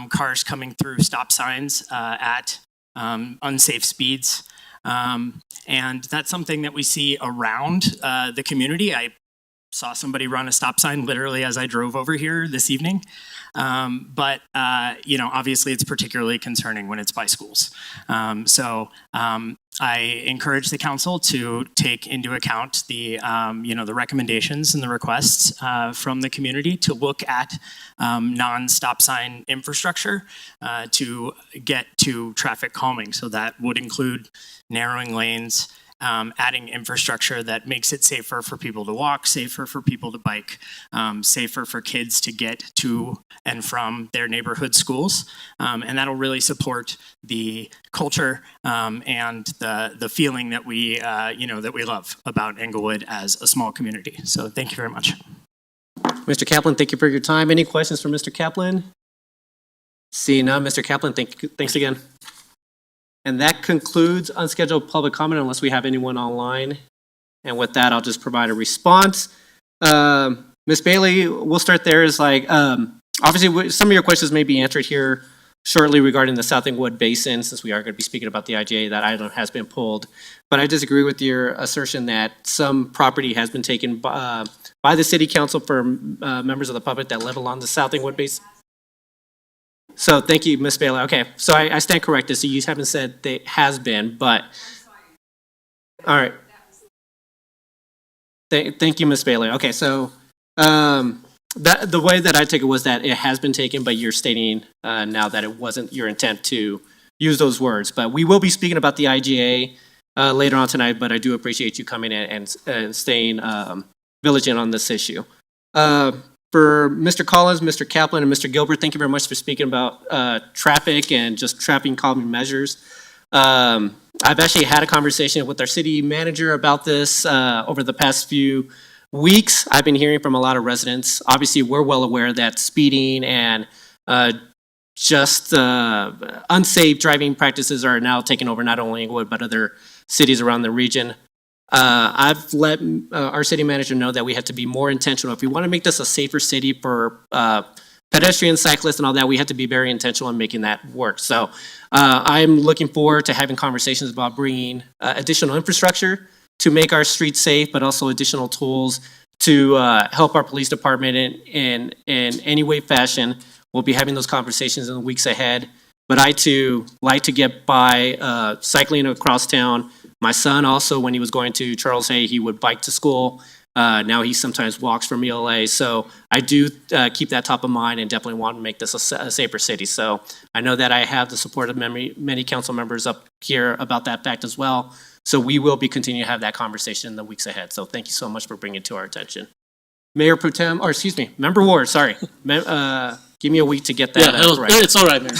cars coming through stop signs at unsafe speeds. And that's something that we see around the community. I saw somebody run a stop sign literally as I drove over here this evening. But obviously it's particularly concerning when it's by schools. So I encourage the council to take into account the recommendations and the requests from the community to look at non-stop sign infrastructure to get to traffic calming. So that would include narrowing lanes, adding infrastructure that makes it safer for people to walk, safer for people to bike, safer for kids to get to and from their neighborhood schools. And that'll really support the culture and the feeling that we love about Englewood as a small community. So thank you very much. Mr. Kaplan, thank you for your time. Any questions for Mr. Kaplan? Seeing none, Mr. Kaplan, thanks again. And that concludes unscheduled public comment unless we have anyone online. And with that, I'll just provide a response. Ms. Bailey, we'll start there. Obviously, some of your questions may be answered here shortly regarding the South Englewood Basin, since we are going to be speaking about the IGA. That item has been pulled. But I disagree with your assertion that some property has been taken by the City Council for members of the public that live along the South Englewood Basin. So thank you, Ms. Bailey. Okay, so I stand corrected. So you haven't said there has been, but all right. Thank you, Ms. Bailey. Okay, so the way that I take it was that it has been taken, but you're stating now that it wasn't your intent to use those words. But we will be speaking about the IGA later on tonight. But I do appreciate you coming in and staying vigilant on this issue. For Mr. Collins, Mr. Kaplan, and Mr. Gilbert, thank you very much for speaking about traffic and just traffic calming measures. I've actually had a conversation with our city manager about this over the past few weeks. I've been hearing from a lot of residents. Obviously, we're well aware that speeding and unsafe driving practices are now taking over not only Englewood, but other cities around the region. I've let our city manager know that we have to be more intentional. If we want to make this a safer city for pedestrians, cyclists, and all that, we have to be very intentional in making that work. So I'm looking forward to having conversations about bringing additional infrastructure to make our streets safe, but also additional tools to help our police department in any way, fashion. We'll be having those conversations in the weeks ahead. But I, too, like to get by cycling across town. My son also, when he was going to Charles Hay, he would bike to school. Now he sometimes walks from ELA. So I do keep that top of mind and definitely want to make this a safer city. So I know that I have the support of many council members up here about that fact as well. So we will be continuing to have that conversation in the weeks ahead. So thank you so much for bringing it to our attention. Mayor Pro Tem, or excuse me, Member Ward, sorry. Give me a week to get that correct. It's all right, Mayor.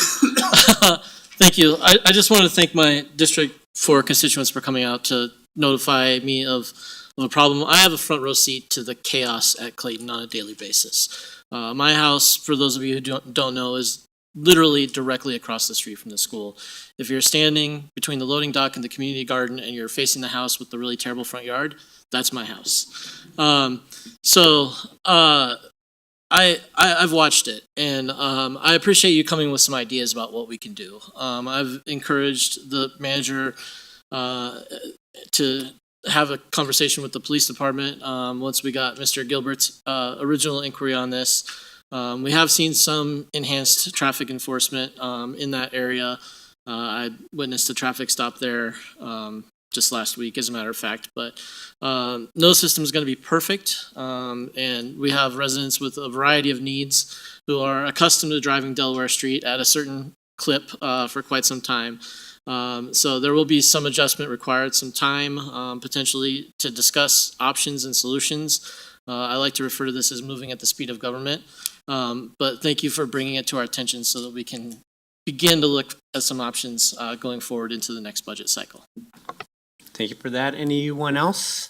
Thank you. I just want to thank my District 4 constituents for coming out to notify me of a problem. I have a front row seat to the chaos at Clayton on a daily basis. My house, for those of you who don't know, is literally directly across the street from the school. If you're standing between the loading dock and the community garden and you're facing the house with the really terrible front yard, that's my house. I've watched it, and I appreciate you coming with some ideas about what we can do. I've encouraged the manager to have a conversation with the police department once we got Mr. Gilbert's original inquiry on this. We have seen some enhanced traffic enforcement in that area. I witnessed a traffic stop there just last week, as a matter of fact, but no system is going to be perfect, and we have residents with a variety of needs who are accustomed to driving Delaware Street at a certain clip for quite some time. So there will be some adjustment required, some time potentially to discuss options and solutions. I like to refer to this as moving at the speed of government. But thank you for bringing it to our attention so that we can begin to look at some options going forward into the next budget cycle. Thank you for that. Anyone else?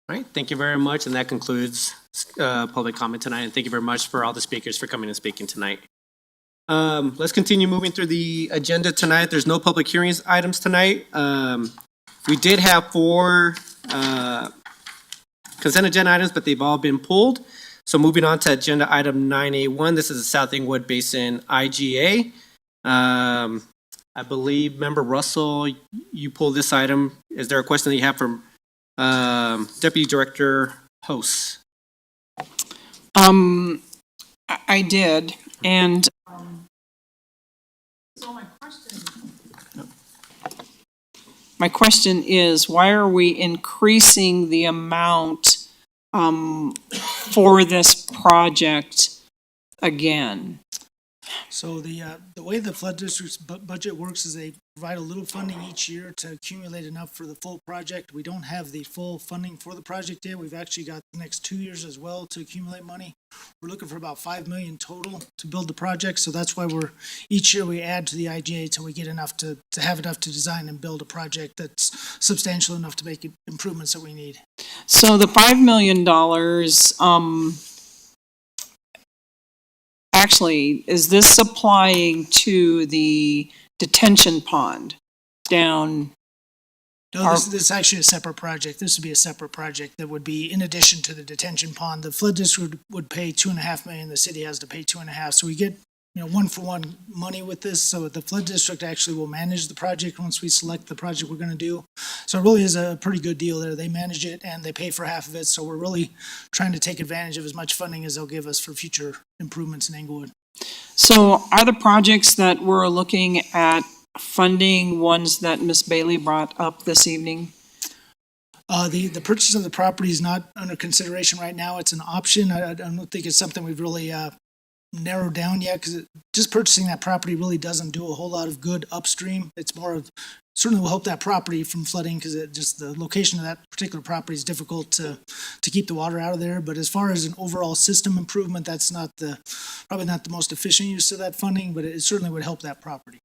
All right, thank you very much, and that concludes public comment tonight. And thank you very much for all the speakers for coming and speaking tonight. Let's continue moving through the agenda tonight. There's no public hearings items tonight. We did have 4 consent agenda items, but they've all been pulled. So moving on to agenda item 9A1, this is the South Englewood Basin IGA. I believe Member Russell, you pulled this item. Is there a question that you have from Deputy Director Host? I did, and my question is, why are we increasing the amount for this project again? So the way the flood district's budget works is they provide a little funding each year to accumulate enough for the full project. We don't have the full funding for the project yet. We've actually got the next 2 years as well to accumulate money. We're looking for about $5 million total to build the project. So that's why each year we add to the IGA till we get enough to have enough to design and build a project that's substantial enough to make improvements that we need. So the $5 million, actually, is this applying to the detention pond down? No, this is actually a separate project. This would be a separate project that would be in addition to the detention pond. The flood district would pay $2.5 million. The city has to pay $2.5 million. So we get, 1-for-1 money with this. So the flood district actually will manage the project once we select the project we're going to do. So it really is a pretty good deal there. They manage it and they pay for half of it. So we're really trying to take advantage of as much funding as they'll give us for future improvements in Englewood. So are the projects that we're looking at funding ones that Ms. Bailey brought up this evening? The purchase of the property is not under consideration right now. It's an option. I don't think it's something we've really narrowed down yet, because just purchasing that property really doesn't do a whole lot of good upstream. It's more of, certainly will help that property from flooding, because just the location of that particular property is difficult to keep the water out of there. But as far as an overall system improvement, that's probably not the most efficient use of that funding, but it certainly would help that property.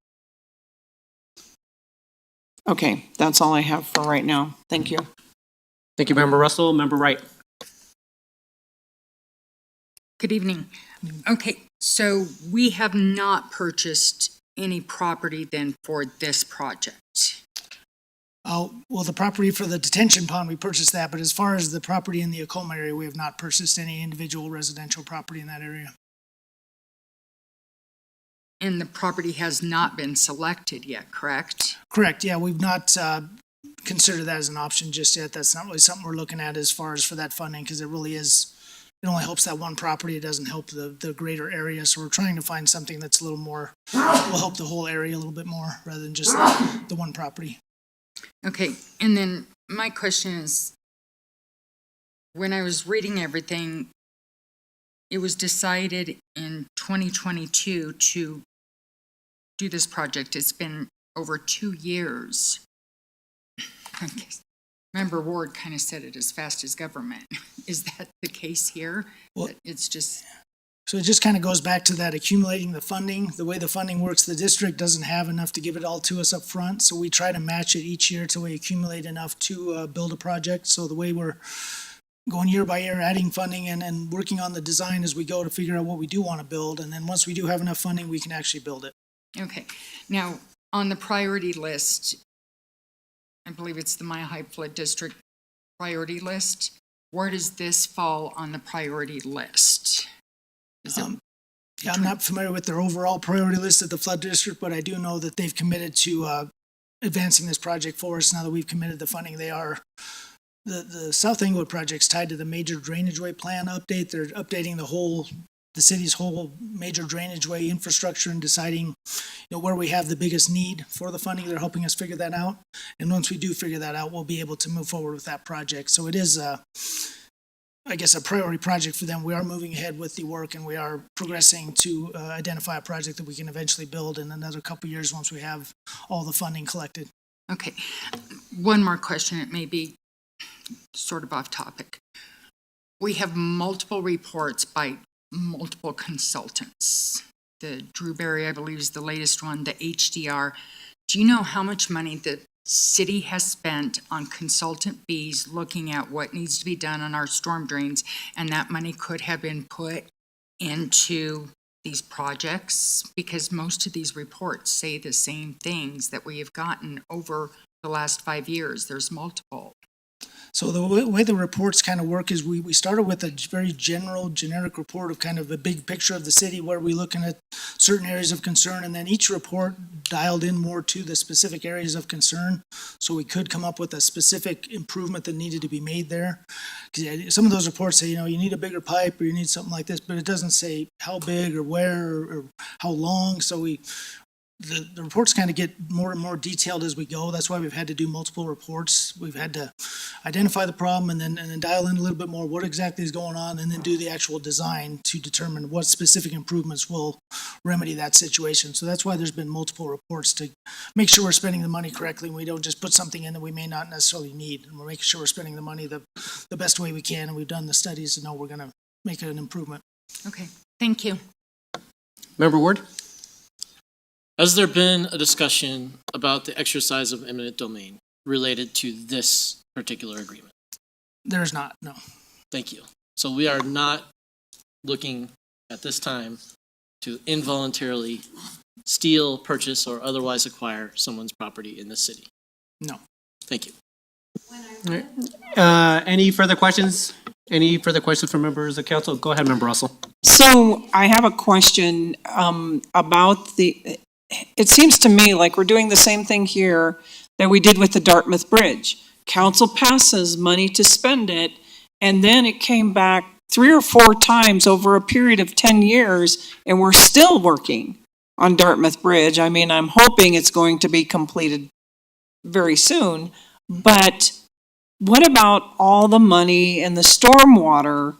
Okay, that's all I have for right now. Thank you. Thank you, Member Russell. Member Wright. Good evening. Okay, so we have not purchased any property then for this project. Well, the property for the detention pond, we purchased that, but as far as the property in the Acoma area, we have not purchased any individual residential property in that area. And the property has not been selected yet, correct? Correct, yeah, we've not considered that as an option just yet. That's not really something we're looking at as far as for that funding, because it really is, it only helps that one property. It doesn't help the greater area. So we're trying to find something that's a little more, will help the whole area a little bit more rather than just the one property. Okay, and then my question is, when I was reading everything, it was decided in 2022 to do this project. It's been over 2 years. Member Ward kind of said it as fast as government. Is that the case here? Well, it's just... So it just kind of goes back to that accumulating the funding. The way the funding works, the district doesn't have enough to give it all to us up front. So we try to match it each year till we accumulate enough to build a project. So the way we're going year by year, adding funding and working on the design as we go to figure out what we do want to build. And then once we do have enough funding, we can actually build it. Okay. Now, on the priority list, I believe it's the Mile High Flood District priority list. Where does this fall on the priority list? Yeah, I'm not familiar with their overall priority list at the flood district, but I do know that they've committed to advancing this project for us. Now that we've committed the funding, they are. The South Englewood project's tied to the major drainageway plan update. They're updating the city's whole major drainageway infrastructure and deciding, where we have the biggest need for the funding. They're helping us figure that out. And once we do figure that out, we'll be able to move forward with that project. So it is, I guess, a priority project for them. We are moving ahead with the work, and we are progressing to identify a project that we can eventually build in another couple of years once we have all the funding collected. Okay. One more question. It may be sort of off topic. we have multiple reports by multiple consultants. The Drewberry, I believe, is the latest one, the HDR. Do you know how much money the city has spent on consultant fees looking at what needs to be done on our storm drains? And that money could have been put into these projects, because most of these reports say the same things that we have gotten over the last 5 years. There's multiple. So the way the reports kind of work is we started with a very generic report of kind of a big picture of the city where we're looking at certain areas of concern, and then each report dialed in more to the specific areas of concern. So we could come up with a specific improvement that needed to be made there. Because some of those reports say, you need a bigger pipe or you need something like this, but it doesn't say how big or where or how long. So the reports kind of get more and more detailed as we go. That's why we've had to do multiple reports. We've had to identify the problem and then dial in a little bit more what exactly is going on, and then do the actual design to determine what specific improvements will remedy that situation. So that's why there's been multiple reports to make sure we're spending the money correctly and we don't just put something in that we may not necessarily need. And we're making sure we're spending the money the best way we can, and we've done the studies to know we're going to make an improvement. Okay, thank you. Member Ward? Has there been a discussion about the exercise of eminent domain related to this particular agreement? There's not, no. Thank you. So we are not looking at this time to involuntarily steal, purchase, or otherwise acquire someone's property in the city? No. Thank you. Any further questions? Any further questions from members of council? Go ahead, Member Russell. So I have a question about it seems to me like we're doing the same thing here that we did with the Dartmouth Bridge. Council passes money to spend it, and then it came back 3 or 4 times over a period of 10 years, and we're still working on Dartmouth Bridge. I mean, I'm hoping it's going to be completed very soon, but what about all the money in the stormwater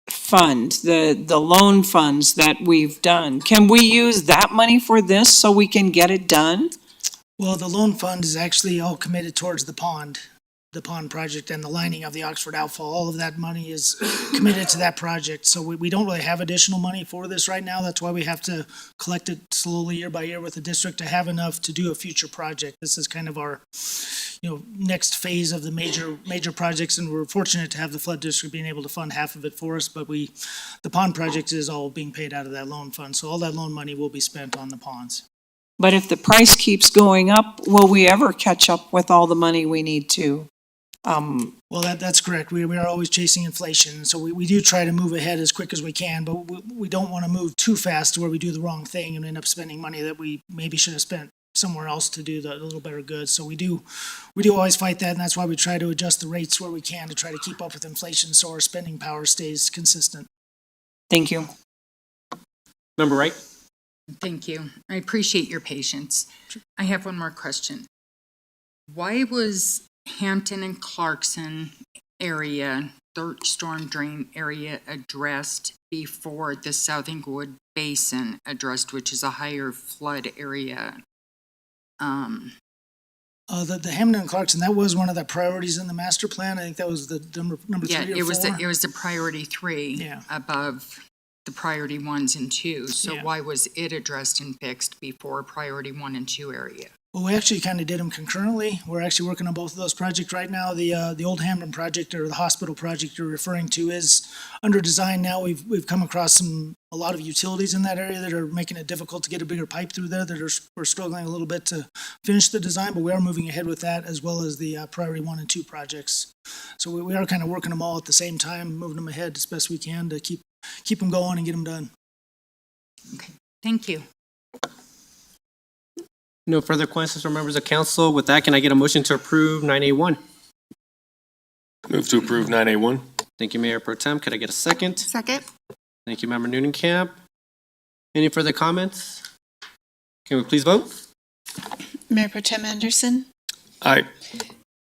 fund, the loan funds that we've done? Can we use that money for this so we can get it done? Well, the loan fund is actually all committed towards the pond project and the lining of the Oxford outfall. All of that money is committed to that project. So we don't really have additional money for this right now. That's why we have to collect it slowly year by year with the district to have enough to do a future project. This is kind of our, next phase of the major projects, and we're fortunate to have the flood district being able to fund half of it for us, but the pond project is all being paid out of that loan fund. So all that loan money will be spent on the ponds. But if the price keeps going up, will we ever catch up with all the money we need to? Well, that's correct. We are always chasing inflation, so we do try to move ahead as quick as we can, but we don't want to move too fast to where we do the wrong thing and end up spending money that we maybe should have spent somewhere else to do a little better good. So we do always fight that, and that's why we try to adjust the rates where we can to try to keep up with inflation so our spending power stays consistent. Thank you. Member Wright? Thank you. I appreciate your patience. I have one more question. Why was Hampton and Clarkson area, the storm drain area, addressed before the South Englewood Basin addressed, which is a higher flood area? The Hampton and Clarkson, that was one of the priorities in the master plan. I think that was the number 3 or 4. It was the priority 3 Yeah. above the priority 1s and 2s. So why was it addressed and fixed before priority 1 and 2 area? Well, we actually kind of did them concurrently. We're actually working on both of those projects right now. The Old Hampton project, or the hospital project you're referring to, is under design now. We've come across a lot of utilities in that area that are making it difficult to get a bigger pipe through there. We're struggling a little bit to finish the design, but we are moving ahead with that, as well as the priority 1 and 2 projects. So we are kind of working them all at the same time, moving them ahead as best we can to keep them going and get them done. Okay, thank you. No further questions from members of council. With that, can I get a motion to approve 9A1? Move to approve 9A1. Thank you, Mayor Pro Tem. Could I get a second? Second. Thank you, Member Noonan-Camp. Any further comments? Can we please vote? Mayor Pro Tem Anderson? Aye.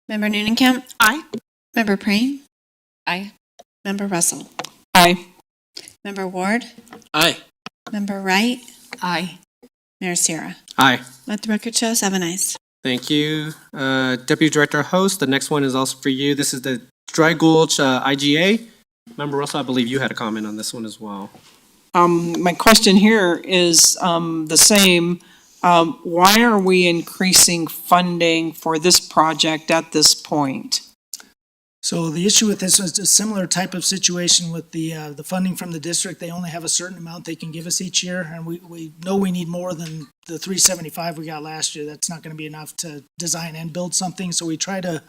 Member Noonan-Camp? Aye. Member Prain? Aye. Member Russell? Aye. Member Ward? Aye. Member Wright? Aye. Mayor Sierra? Aye. Let the record show 7 ayes. Thank you. Deputy Director Host, the next one is also for you. This is the Dry Gulch IGA. Member Russell, I believe you had a comment on this one as well. My question here is the same. Why are we increasing funding for this project at this point? So the issue with this is a similar type of situation with the funding from the district. They only have a certain amount they can give us each year, and we know we need more than the 375 we got last year. That's not going to be enough to design and build something. So we try to,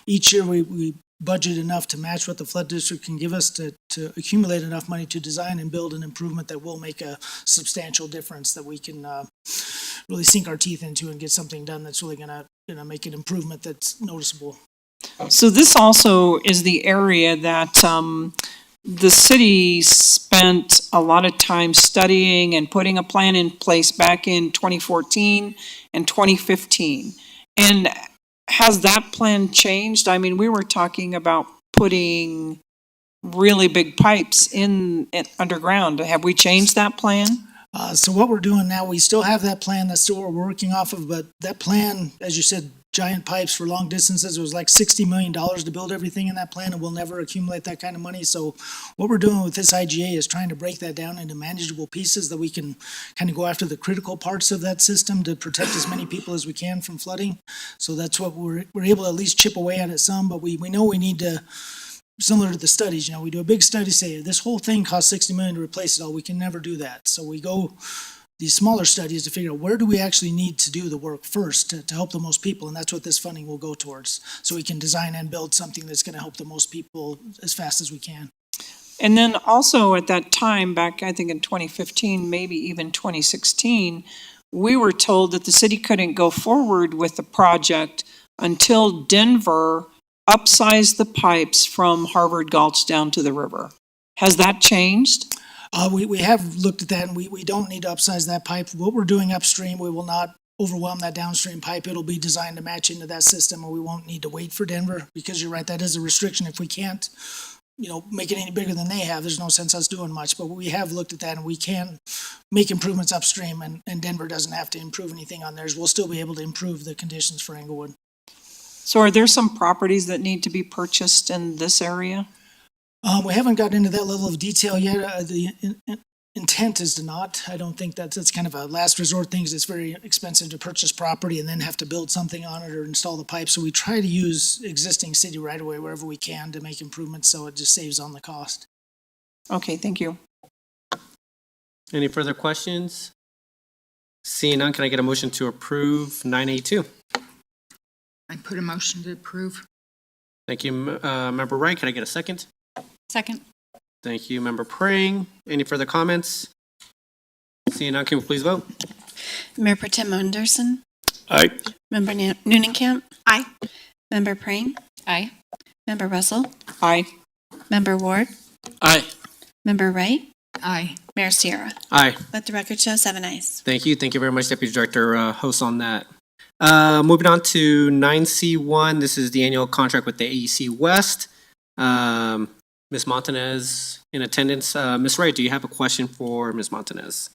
each year we budget enough to match what the flood district can give us to accumulate enough money to design and build an improvement that will make a substantial difference that we can really sink our teeth into and get something done that's really going to make an improvement that's noticeable. So this also is the area that the city spent a lot of time studying and putting a plan in place back in 2014 and 2015. And has that plan changed? I mean, we were talking about putting really big pipes in underground. Have we changed that plan? So what we're doing now, we still have that plan. That's still what we're working off of. But that plan, as you said, giant pipes for long distances, it was like $60 million to build everything in that plan, and we'll never accumulate that kind of money. So what we're doing with this IGA is trying to break that down into manageable pieces that we can kind of go after the critical parts of that system to protect as many people as we can from flooding. So that's what we're able to at least chip away at it some, but we know we need to, similar to the studies, we do a big study, say this whole thing costs $60 million to replace it all. We can never do that. So we go these smaller studies to figure out where do we actually need to do the work first to help the most people, and that's what this funding will go towards. So we can design and build something that's going to help the most people as fast as we can. And then also at that time, back I think in 2015, maybe even 2016, we were told that the city couldn't go forward with the project until Denver upsized the pipes from Harvard Gulch down to the river. Has that changed? We have looked at that, and we don't need to upsize that pipe. What we're doing upstream, we will not overwhelm that downstream pipe. It'll be designed to match into that system, and we won't need to wait for Denver, because you're right, that is a restriction. If we can't, make it any bigger than they have, there's no sense us doing much. But we have looked at that, and we can make improvements upstream, and Denver doesn't have to improve anything on theirs. We'll still be able to improve the conditions for Englewood. So are there some properties that need to be purchased in this area? We haven't gotten into that level of detail yet. The intent is to not. I don't think that's kind of a last resort thing, 'cause it's very expensive to purchase property and then have to build something on it or install the pipe. So we try to use existing city right away wherever we can to make improvements, so it just saves on the cost. Okay, thank you. Any further questions? Seeing none, can I get a motion to approve 9A2? I put a motion to approve. Thank you, Member Wright. Can I get a second? Second. Thank you, Member Prang. Any further comments? Seeing none, can we please vote? Mayor Pro Tem Anderson, Aye. Member Noonenkamp, Aye. Member Prang, Aye. Member Russell, Aye. Member Ward, Aye. Member Wright, Aye. Mayor Sierra. Aye. Let the record show 7 ayes. Thank you. Thank you very much, Deputy Director Host, on that. Moving on to 9C1, this is the annual contract with the AEC West. Ms. Montanez in attendance. Ms. Wright, do you have a question for Ms. Montanez?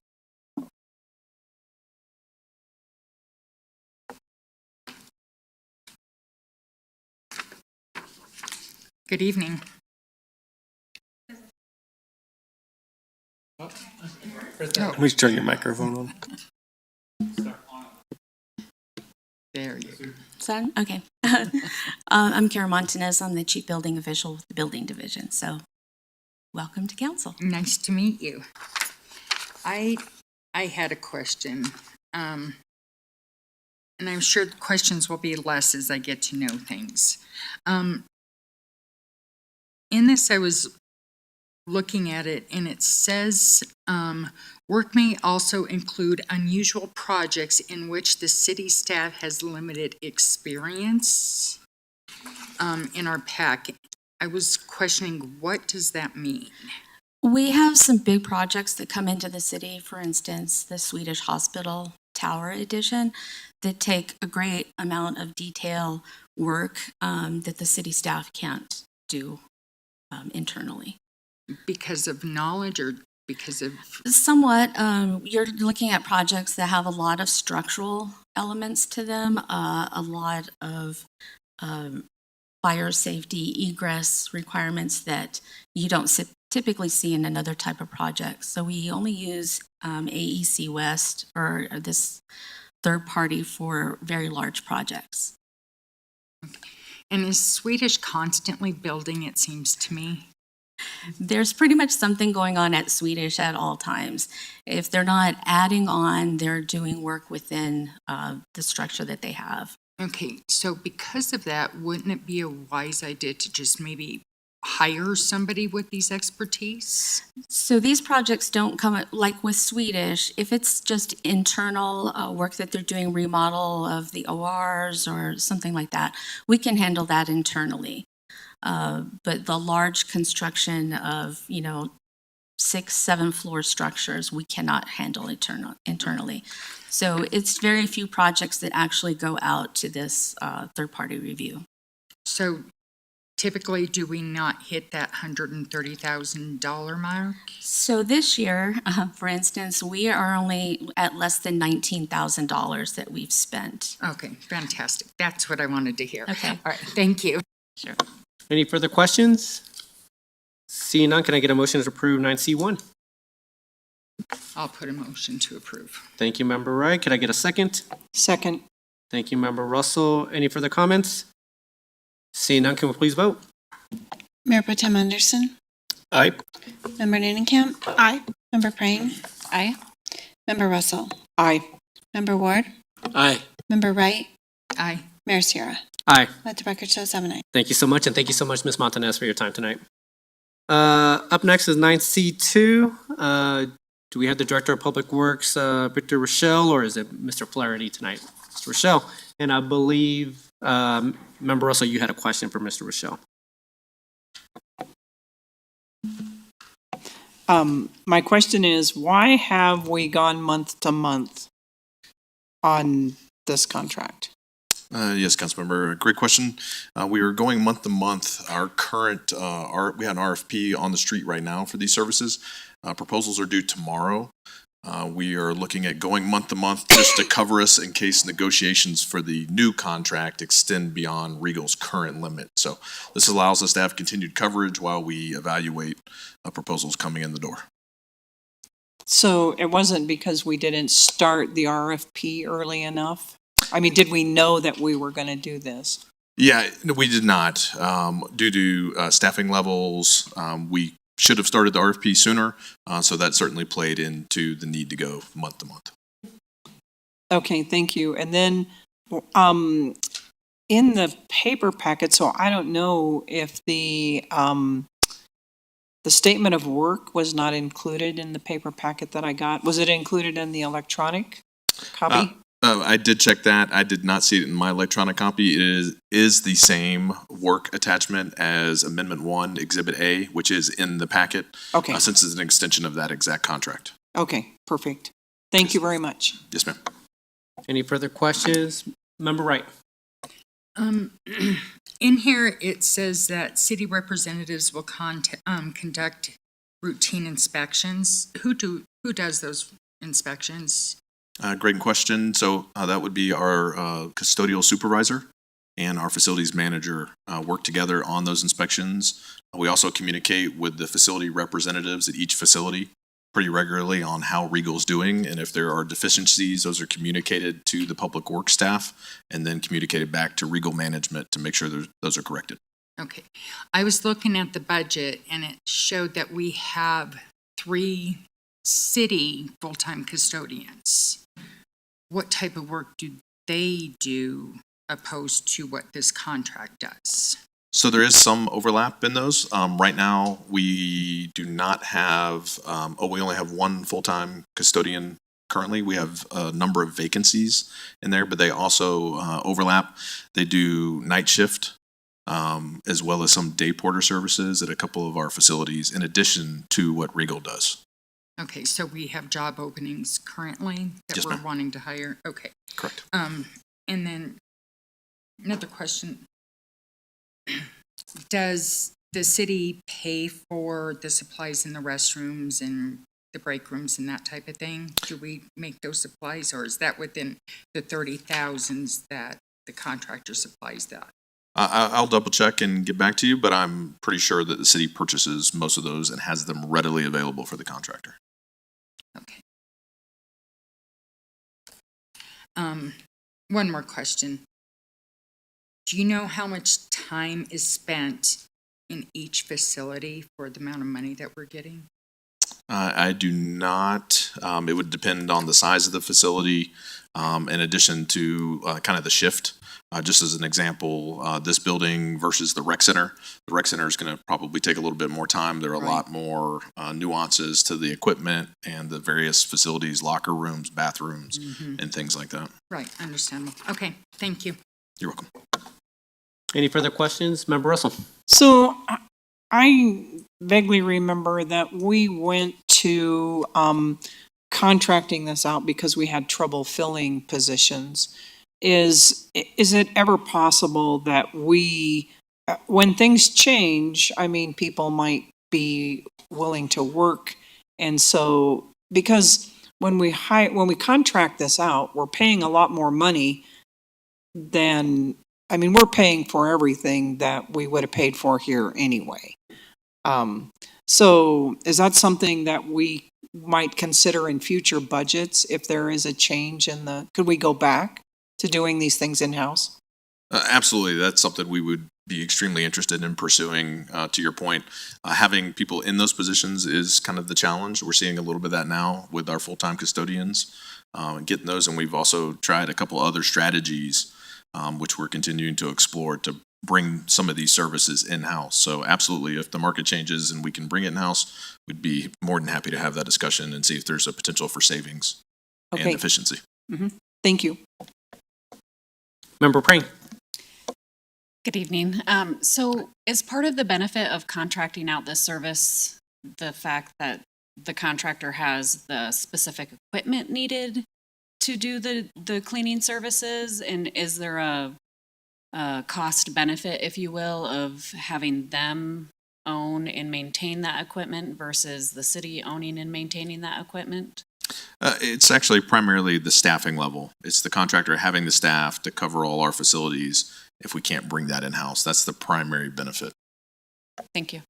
Good evening. We should turn your microphone on. There you go. Son? Okay. I'm Kara Montanez. I'm the Chief Building Official with the Building Division. So welcome to council. Nice to meet you. I had a question. And I'm sure the questions will be less as I get to know things. In this, I was looking at it, and it says, work may also include unusual projects in which the city staff has limited experience. In our pack, I was questioning, what does that mean? We have some big projects that come into the city, for instance, the Swedish Hospital Tower Edition, that take a great amount of detail work that the city staff can't do internally. Because of knowledge or because of... Somewhat. You're looking at projects that have a lot of structural elements to them, a lot of fire safety egress requirements that you don't typically see in another type of project. So we only use AEC West or this third party for very large projects. And is Swedish constantly building, it seems to me? There's pretty much something going on at Swedish at all times. If they're not adding on, they're doing work within the structure that they have. Okay, so because of that, wouldn't it be a wise idea to just maybe hire somebody with these expertise? So these projects don't come, like with Swedish, if it's just internal work that they're doing, remodel of the ORs or something like that, we can handle that internally. But the large construction of, 6, 7 floor structures, we cannot handle internally. So it's very few projects that actually go out to this third-party review. So typically, do we not hit that $130,000 mark? So this year, for instance, we are only at less than $19,000 that we've spent. Okay, fantastic. That's what I wanted to hear. Okay. All right, thank you. Sure. Any further questions? Seeing none, can I get a motion to approve 9C1? I'll put a motion to approve. Thank you, Member Wright. Can I get a second? Second. Thank you, Member Russell. Any further comments? Seeing none, can we please vote? Mayor Pro Tem Anderson, Aye. Member Nanenkamp, Aye. Member Prang, Aye. Member Russell, Aye. Member Ward, Aye. Member Wright, Aye. Mayor Sierra. Aye. Let the record show 7-8. Thank you so much, and thank you so much, Ms. Montanez, for your time tonight. Up next is 9C2. Do we have the Director of Public Works, Victor Rochelle, or is it Mr. Flaherty tonight? Mr. Rochelle. And I believe, Member Russell, you had a question for Mr. Rochelle. My question is, why have we gone month to month on this contract? Yes, Councilmember, great question. We are going month to month. Our current, we have an RFP on the street right now for these services. Proposals are due tomorrow. We are looking at going month to month just to cover us in case negotiations for the new contract extend beyond Regal's current limit. So this allows us to have continued coverage while we evaluate proposals coming in the door. So it wasn't because we didn't start the RFP early enough? I mean, did we know that we were going to do this? Yeah, no, we did not. Due to staffing levels, we should have started the RFP sooner, so that certainly played into the need to go month to month. Okay, thank you. And then in the paper packet, so I don't know if the statement of work was not included in the paper packet that I got. Was it included in the electronic copy? I did check that. I did not see it in my electronic copy. It is the same work attachment as Amendment 1, Exhibit A, which is in the packet. Okay. Since it's an extension of that exact contract. Okay, perfect. Thank you very much. Yes, ma'am. Any further questions? Member Wright. In here, it says that city representatives will conduct routine inspections. Who does those inspections? Great question. So that would be our custodial supervisor and our facilities manager work together on those inspections. We also communicate with the facility representatives at each facility pretty regularly on how Regal's doing, and if there are deficiencies, those are communicated to the public works staff and then communicated back to Regal management to make sure those are corrected. Okay. I was looking at the budget, and it showed that we have 3 city full-time custodians. What type of work do they do opposed to what this contract does? So there is some overlap in those. Right now, we do not have, we only have 1 full-time custodian currently. We have a number of vacancies in there, but they also overlap. They do night shift, as well as some day porter services at a couple of our facilities, in addition to what Regal does. Okay, so we have job openings currently that Yes, we're ma'am. wanting to hire? Okay. Correct. And then another question. Does the city pay for the supplies in the restrooms and the break rooms and that type of thing? Do we make those supplies, or is that within the 30,000s that the contractor supplies that? I'll double check and get back to you, but I'm pretty sure that the city purchases most of those and has them readily available for the contractor. Okay. One more question. Do you know how much time is spent in each facility for the amount of money that we're getting? I do not. It would depend on the size of the facility, in addition to kind of the shift. Just as an example, this building versus the rec center. The rec center is going to probably take a little bit more time. There are a lot more nuances to the equipment and the various facilities, locker rooms, bathrooms, and things like that. Right, understandable. Okay, thank you. You're welcome. Any further questions? Member Russell? So I vaguely remember that we went to contracting this out because we had trouble filling positions. Is it ever possible that we, when things change, I mean, people might be willing to work, and so because when we contract this out, we're paying a lot more money than, I mean, we're paying for everything that we would have paid for here anyway. So is that something that we might consider in future budgets if there is a change in could we go back to doing these things in-house? Absolutely. That's something we would be extremely interested in pursuing. To your point, having people in those positions is kind of the challenge. We're seeing a little bit of that now with our full-time custodians, getting those. And we've also tried a couple other strategies, which we're continuing to explore to bring some of these services in-house. So absolutely, if the market changes and we can bring it in-house, we'd be more than happy to have that discussion and see if there's a potential for savings and efficiency. Thank you. Member Prang? Good evening. So is part of the benefit of contracting out this service the fact that the contractor has the specific equipment needed to do the cleaning services? And is there a cost benefit, if you will, of having them own and maintain that equipment versus the city owning and maintaining that equipment? It's actually primarily the staffing level. It's the contractor having the staff to cover all our facilities if we can't bring that in-house. That's the primary benefit. Thank you.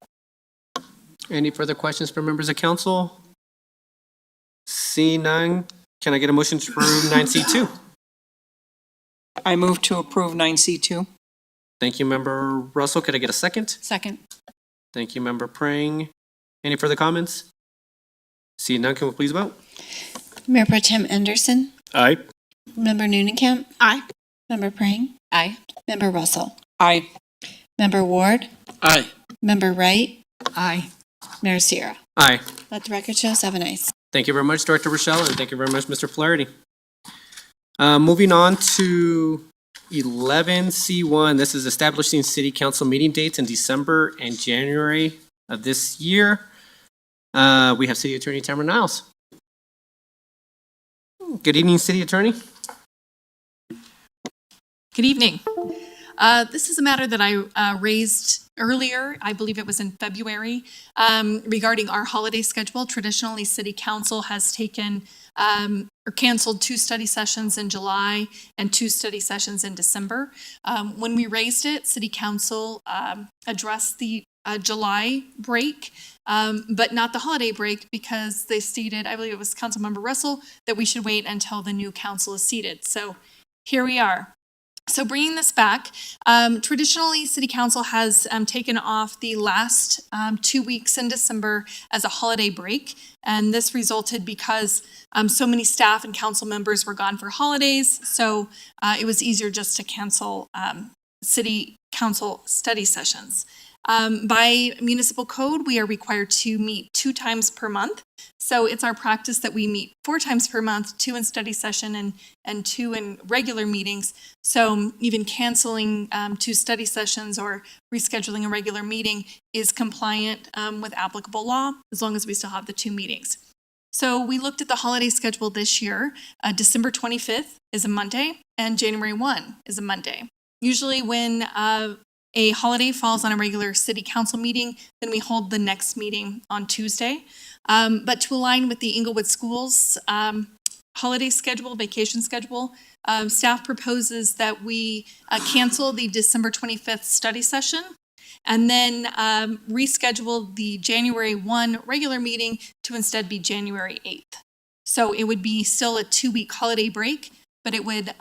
Any further questions from members of council? Seeing none, can I get a motion to approve 9C2? I move to approve 9C2. Thank you, Member Russell. Could I get a second? Second. Thank you, Member Prang. Any further comments? Seeing none, can we please vote? Mayor Pro Tem Anderson, Aye. Member Noonan-Camp, Aye. Member Prang, Aye. Member Russell, Aye. Member Ward, Aye. Member Wright, Aye. Mayor Sierra. Aye. Let the record show 7 ayes. Thank you very much, Director Rochelle, and thank you very much, Mr. Flaherty. Moving on to 11C1, this is establishing city council meeting dates in December and January of this year. We have City Attorney Tamara Niles. Good evening, City Attorney. Good evening. This is a matter that I raised earlier, I believe it was in February, regarding our holiday schedule. Traditionally, City Council has taken or canceled 2 study sessions in July and 2 study sessions in December. When we raised it, City Council addressed the July break, but not the holiday break, because they stated, I believe it was Councilmember Russell, that we should wait until the new council is seated. So here we are. So bringing this back, traditionally, City Council has taken off the last 2 weeks in December as a holiday break, and this resulted because so many staff and council members were gone for holidays, so it was easier just to cancel City Council study sessions. By municipal code, we are required to meet 2 times per month. So it's our practice that we meet 4 times per month, 2 in study session and 2 in regular meetings. So even canceling 2 study sessions or rescheduling a regular meeting is compliant with applicable law, as long as we still have the 2 meetings. So we looked at the holiday schedule this year. December 25th is a Monday and January 1 is a Monday. Usually when a holiday falls on a regular city council meeting, then we hold the next meeting on Tuesday. But to align with the Englewood schools holiday schedule, vacation schedule. Staff proposes that we cancel the December 25th study session and then reschedule the January 1 regular meeting to instead be January 8th. So it would be still a 2-week holiday break, but it would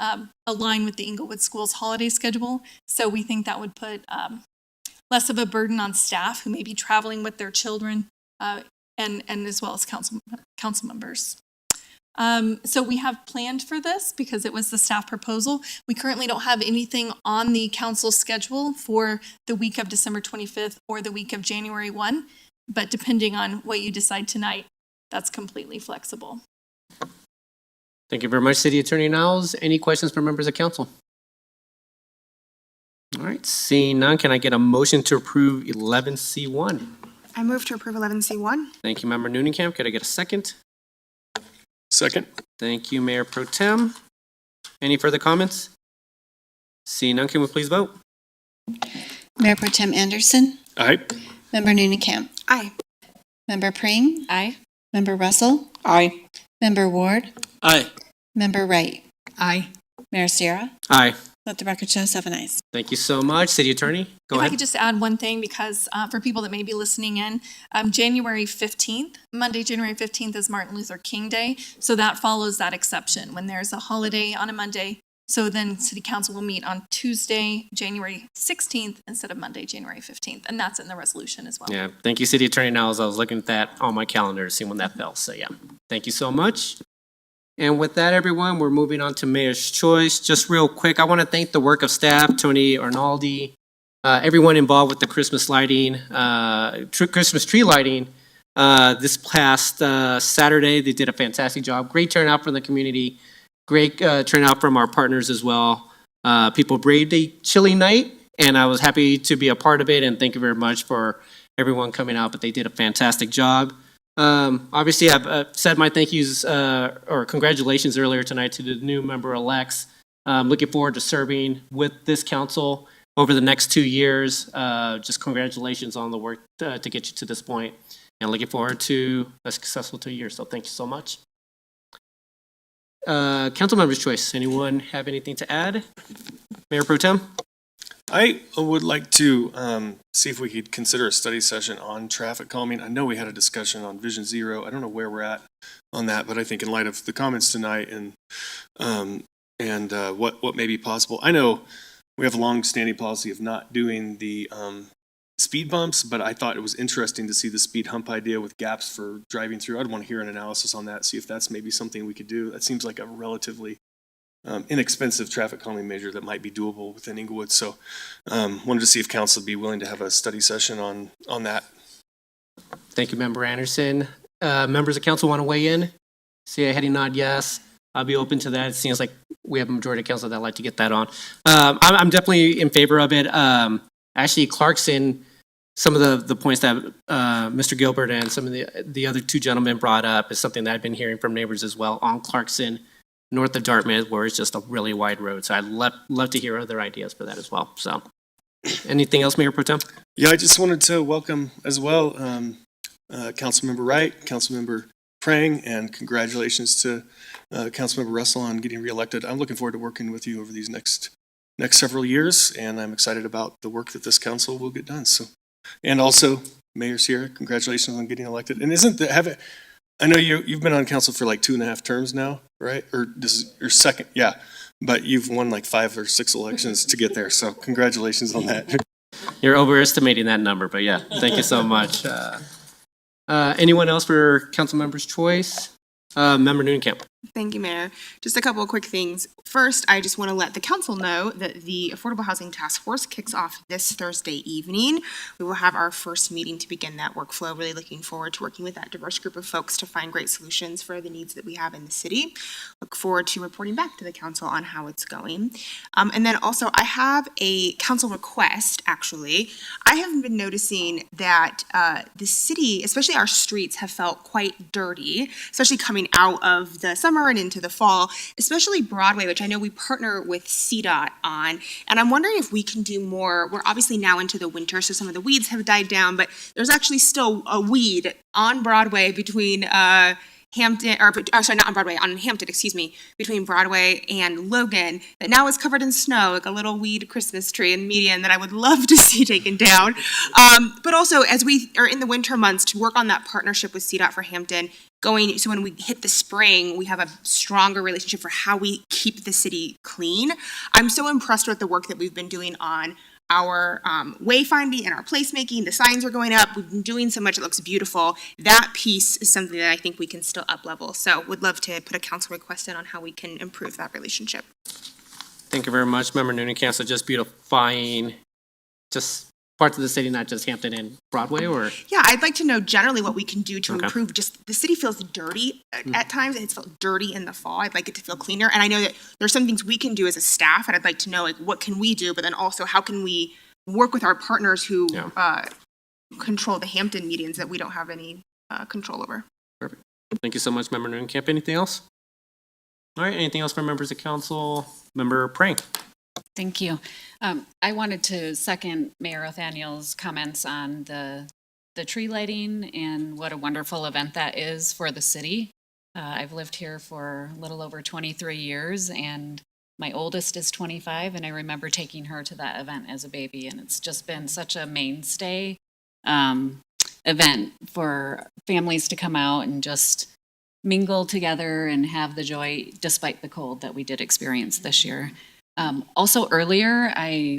align with the Englewood Schools holiday schedule. So we think that would put less of a burden on staff who may be traveling with their children and as well as council members. So we have planned for this because it was the staff proposal. We currently don't have anything on the council schedule for the week of December 25th or the week of January 1, but depending on what you decide tonight, that's completely flexible. Thank you very much, City Attorney Niles. Any questions from members of council? All right, seeing none, can I get a motion to approve 11C1? I move to approve 11C1. Thank you, Member Noonenkamp. Could I get a second? Second. Thank you, Mayor Pro Tem. Any further comments? Seeing none, can we please vote? Mayor Pro Tem Anderson, Aye. Member Noonenkamp, Aye. Member Pring, Aye. Member Russell, Aye. Member Ward, Aye. Member Wright, Aye. Mayor Sierra. Aye. Let the record show 7 ayes. Thank you so much. City Attorney, go If I ahead. could just add one thing, because for people that may be listening in, January 15th, Monday, January 15th is Martin Luther King Day. So that follows that exception when there's a holiday on a Monday. So then City Council will meet on Tuesday, January 16th instead of Monday, January 15th. And that's in the resolution as well. Yeah, thank you, City Attorney Niles. I was looking at that on my calendar to see when that fell. So yeah, thank you so much. And with that, everyone, we're moving on to Mayor's Choice. Just real quick, I want to thank the work of staff, Tony Arnaldi, everyone involved with the Christmas lighting, Christmas tree lighting. This past Saturday, they did a fantastic job. Great turnout from the community. Great turnout from our partners as well. People braved a chilly night, and I was happy to be a part of it. And thank you very much for everyone coming out. But they did a fantastic job. Obviously, I've said my thank yous or congratulations earlier tonight to the new member-elects. Looking forward to serving with this council over the next 2 years. Just congratulations on the work to get you to this point, and looking forward to a successful 2 years. So thank you so much. Council members' choice. Anyone have anything to add? Mayor Pro Tem? I would like to see if we could consider a study session on traffic calming. I know we had a discussion on Vision Zero. I don't know where we're at on that, but I think in light of the comments tonight and what may be possible, I know we have a long-standing policy of not doing the speed bumps, but I thought it was interesting to see the speed hump idea with gaps for driving through. I'd want to hear an analysis on that, see if that's maybe something we could do. That seems like a relatively inexpensive traffic calming measure that might be doable within Englewood. So wanted to see if council would be willing to have a study session on that. Thank you, Member Anderson. Members of council want to weigh in? See a heady nod, yes. I'll be open to that. It seems like we have a majority of council that like to get that on. I'm definitely in favor of it. Actually, Clarkson, some of the points that Mr. Gilbert and some of the other two gentlemen brought up is something that I've been hearing from neighbors as well on Clarkson, north of Dartmouth, where it's just a really wide road. So I'd love to hear other ideas for that as well. So anything else, Mayor Pro Tem? Yeah, I just wanted to welcome as well Councilmember Wright, Councilmember Prang, and congratulations to Councilmember Russell on getting reelected. I'm looking forward to working with you over these next several years, and I'm excited about the work that this council will get done. So, and also Mayor Sierra, congratulations on getting elected. And I know you've been on council for like 2.5 terms now, right? Or this is your second, yeah. But you've won like 5 or 6 elections to get there, so congratulations on that. You're overestimating that number, but yeah, thank you so much. Anyone else for council members' choice? Member Noonenkamp. Thank you, Mayor. Just a couple of quick things. First, I just want to let the council know that the Affordable Housing Task Force kicks off this Thursday evening. We will have our first meeting to begin that workflow. Really looking forward to working with that diverse group of folks to find great solutions for the needs that we have in the city. Look forward to reporting back to the council on how it's going. And then also, I have a council request, actually. I have been noticing that the city, especially our streets, have felt quite dirty, especially coming out of the summer and into the fall, especially Broadway, which I know we partner with CDOT on. And I'm wondering if we can do more. We're obviously now into the winter, so some of the weeds have died down, but there's actually still a weed on Broadway between Hampton, or sorry, not on Broadway, on Hampton, excuse me, between Broadway and Logan, that now is covered in snow, like a little weed Christmas tree and median that I would love to see taken down. But also, as we are in the winter months, to work on that partnership with CDOT for Hampton, so when we hit the spring, we have a stronger relationship for how we keep the city clean. I'm so impressed with the work that we've been doing on our wayfinding and our placemaking. The signs are going up. We've been doing so much. It looks beautiful. That piece is something that I think we can still up level. So would love to put a council request in on how we can improve that relationship. Thank you very much, Member Noonan. Council, just beautifying just parts of the city, not just Hampton and Broadway, or? Yeah, I'd like to know generally what we can do to Okay. improve. Just the city feels dirty at times, and it's felt dirty in the fall. I'd like it to feel cleaner, and I know that there's some things we can do as a staff, and I'd like to know like what can we do, but then also how can we work with our partners who control the Hampton medians that we don't have any control over. Perfect. Thank you so much, Member Noonan. Camp, anything else? All right, anything else from members of council? Member Prang. Thank you. I wanted to second Mayor Othaniel's comments on the tree lighting and what a wonderful event that is for the city. I've lived here for a little over 23 years, and my oldest is 25, and I remember taking her to that event as a baby, and it's just been such a mainstay event for families to come out and just mingle together and have the joy despite the cold that we did experience this year. Also earlier, I,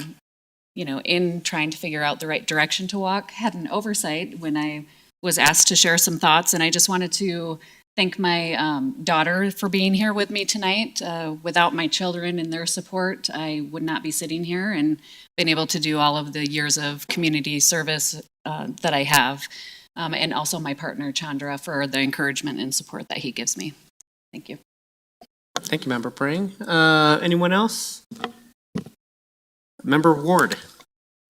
in trying to figure out the right direction to walk, had an oversight when I was asked to share some thoughts, and I just wanted to thank my daughter for being here with me tonight. Without my children and their support, I would not be sitting here and been able to do all of the years of community service that I have. And also my partner, Chandra, for the encouragement and support that he gives me. Thank you. Thank you, Member Prang. Anyone else? Member Ward.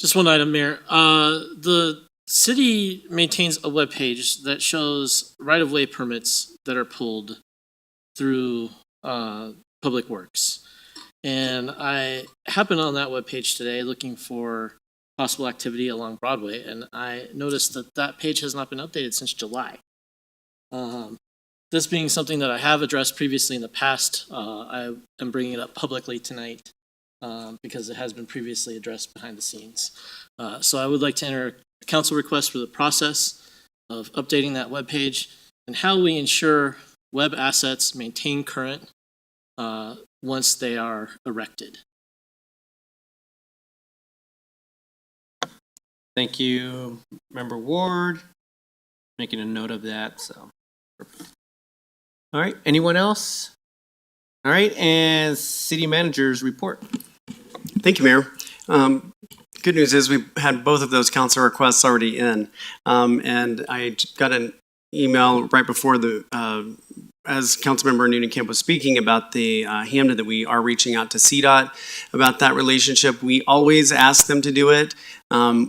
Just one item, Mayor. The city maintains a webpage that shows right-of-way permits that are pulled through Public Works. And I happened on that webpage today looking for possible activity along Broadway, and I noticed that that page has not been updated since July. This being something that I have addressed previously in the past, I am bringing it up publicly tonight because it has been previously addressed behind the scenes. So I would like to enter a council request for the process of updating that webpage and how we ensure web assets maintain current once they are erected. Thank you, Member Ward. Making a note of that, so. Perfect. All right, anyone else? All right, and city manager's report. Thank you, Mayor. Good news is we've had both of those council requests already in. And I got an email right before as Councilmember Noonan was speaking about the Hamden, that we are reaching out to CDOT about that relationship. We always ask them to do it.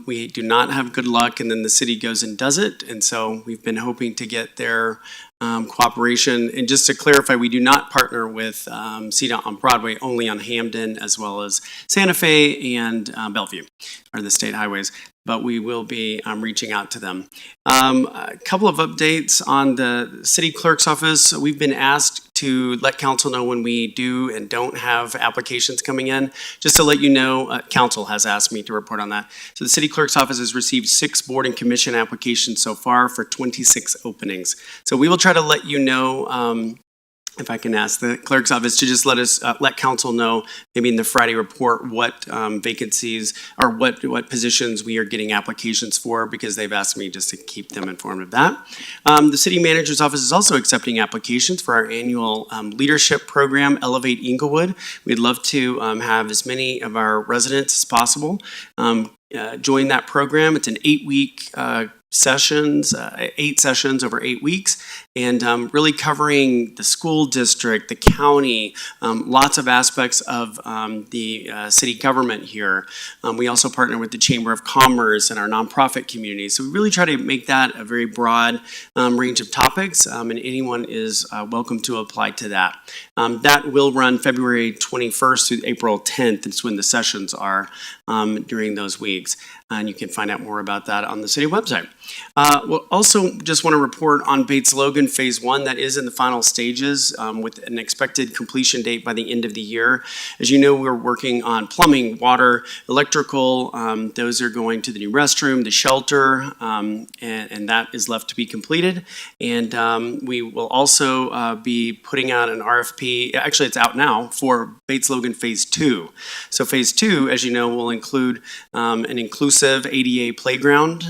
We do not have good luck, and then the city goes and does it. And so we've been hoping to get their cooperation. And just to clarify, we do not partner with CDOT on Broadway, only on Hamden, as well as Santa Fe and Bellevue, are the state highways. But we will be reaching out to them. A couple of updates on the city clerk's office. We've been asked to let council know when we do and don't have applications coming in. Just to let you know, council has asked me to report on that. So the city clerk's office has received 6 board and commission applications so far for 26 openings. So we will try to let you know, if I can ask the clerk's office to just let council know, maybe in the Friday report, what vacancies or what positions we are getting applications for, because they've asked me just to keep them informed of that. The city manager's office is also accepting applications for our annual leadership program, Elevate Englewood. We'd love to have as many of our residents as possible join that program. It's an 8-week sessions, 8 sessions over 8 weeks, and really covering the school district, the county, lots of aspects of the city government here. We also partner with the Chamber of Commerce and our nonprofit community. So we really try to make that a very broad range of topics, and anyone is welcome to apply to that. That will run February 21st through April 10th. It's when the sessions are during those weeks. and you can find out more about that on the city website. We'll also just want to report on Bates Logan Phase 1 that is in the final stages with an expected completion date by the end of the year. As you know, we're working on plumbing, water, electrical. Those are going to the new restroom, the shelter, and that is left to be completed. And we will also be putting out an RFP. Actually, it's out now for Bates Logan Phase 2. So Phase 2, as you know, will include an inclusive ADA playground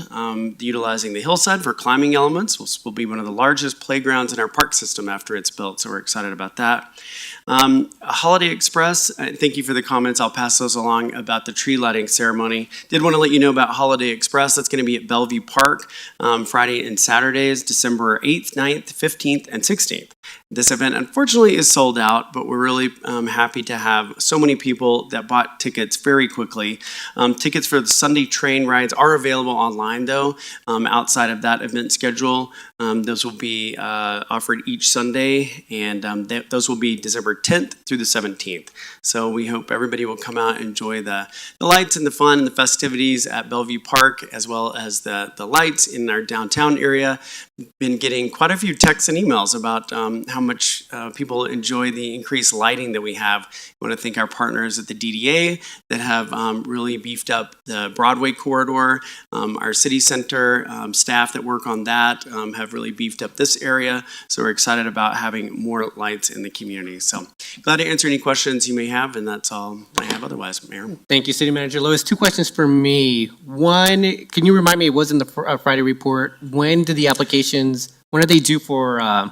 utilizing the hillside for climbing elements. Will be one of the largest playgrounds in our park system after it's built, so we're excited about that. Holiday Express, thank you for the comments. I'll pass those along about the tree lighting ceremony. Did want to let you know about Holiday Express. That's going to be at Bellevue Park Friday and Saturdays, December 8th, 9th, 15th, and 16th. This event, unfortunately, is sold out, but we're really happy to have so many people that bought tickets very quickly. Tickets for the Sunday train rides are available online, though, outside of that event schedule. Those will be offered each Sunday, and those will be December 10th through the 17th. So we hope everybody will come out and enjoy the lights and the fun and the festivities at Bellevue Park, as well as the lights in our downtown area. Been getting quite a few texts and emails about how much people enjoy the increased lighting that we have. We want to thank our partners at the DDA that have really beefed up the Broadway corridor. Our city center staff that work on that have really beefed up this area. So we're excited about having more lights in the community. So glad to answer any questions you may have, and that's all I have otherwise, Mayor. Thank you, City Manager Lewis. 2 questions for me. One, can you remind me, it was in the Friday report, when did the applications, when are they due for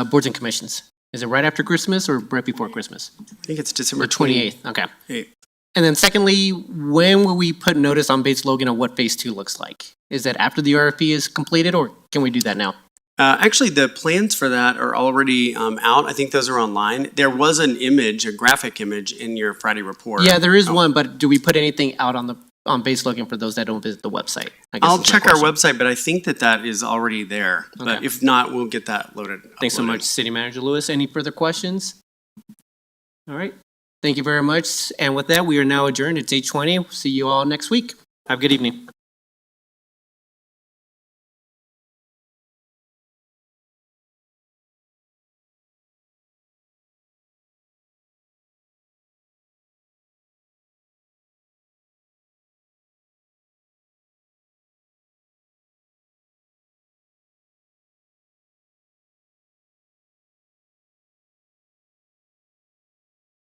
boards and commissions? Is it right after Christmas or right before Christmas? I think it's December 28th. Okay. 28th. And then secondly, when will we put notice on Bates Logan on what Phase 2 looks like? Is that after the RFP is completed, or can we do that now? Actually, the plans for that are already out. I think those are online. There was an image, a graphic image in your Friday report. Yeah, there is one, but do we put anything out on Bates Logan for those that don't visit the website? I'll check our website, but I think that is already there. Okay. But if not, we'll get that loaded. Thanks so much, City Manager Lewis. Any further questions? All right. Thank you very much. And with that, we are now adjourned. It's 8:20. See you all next week. Have a good evening.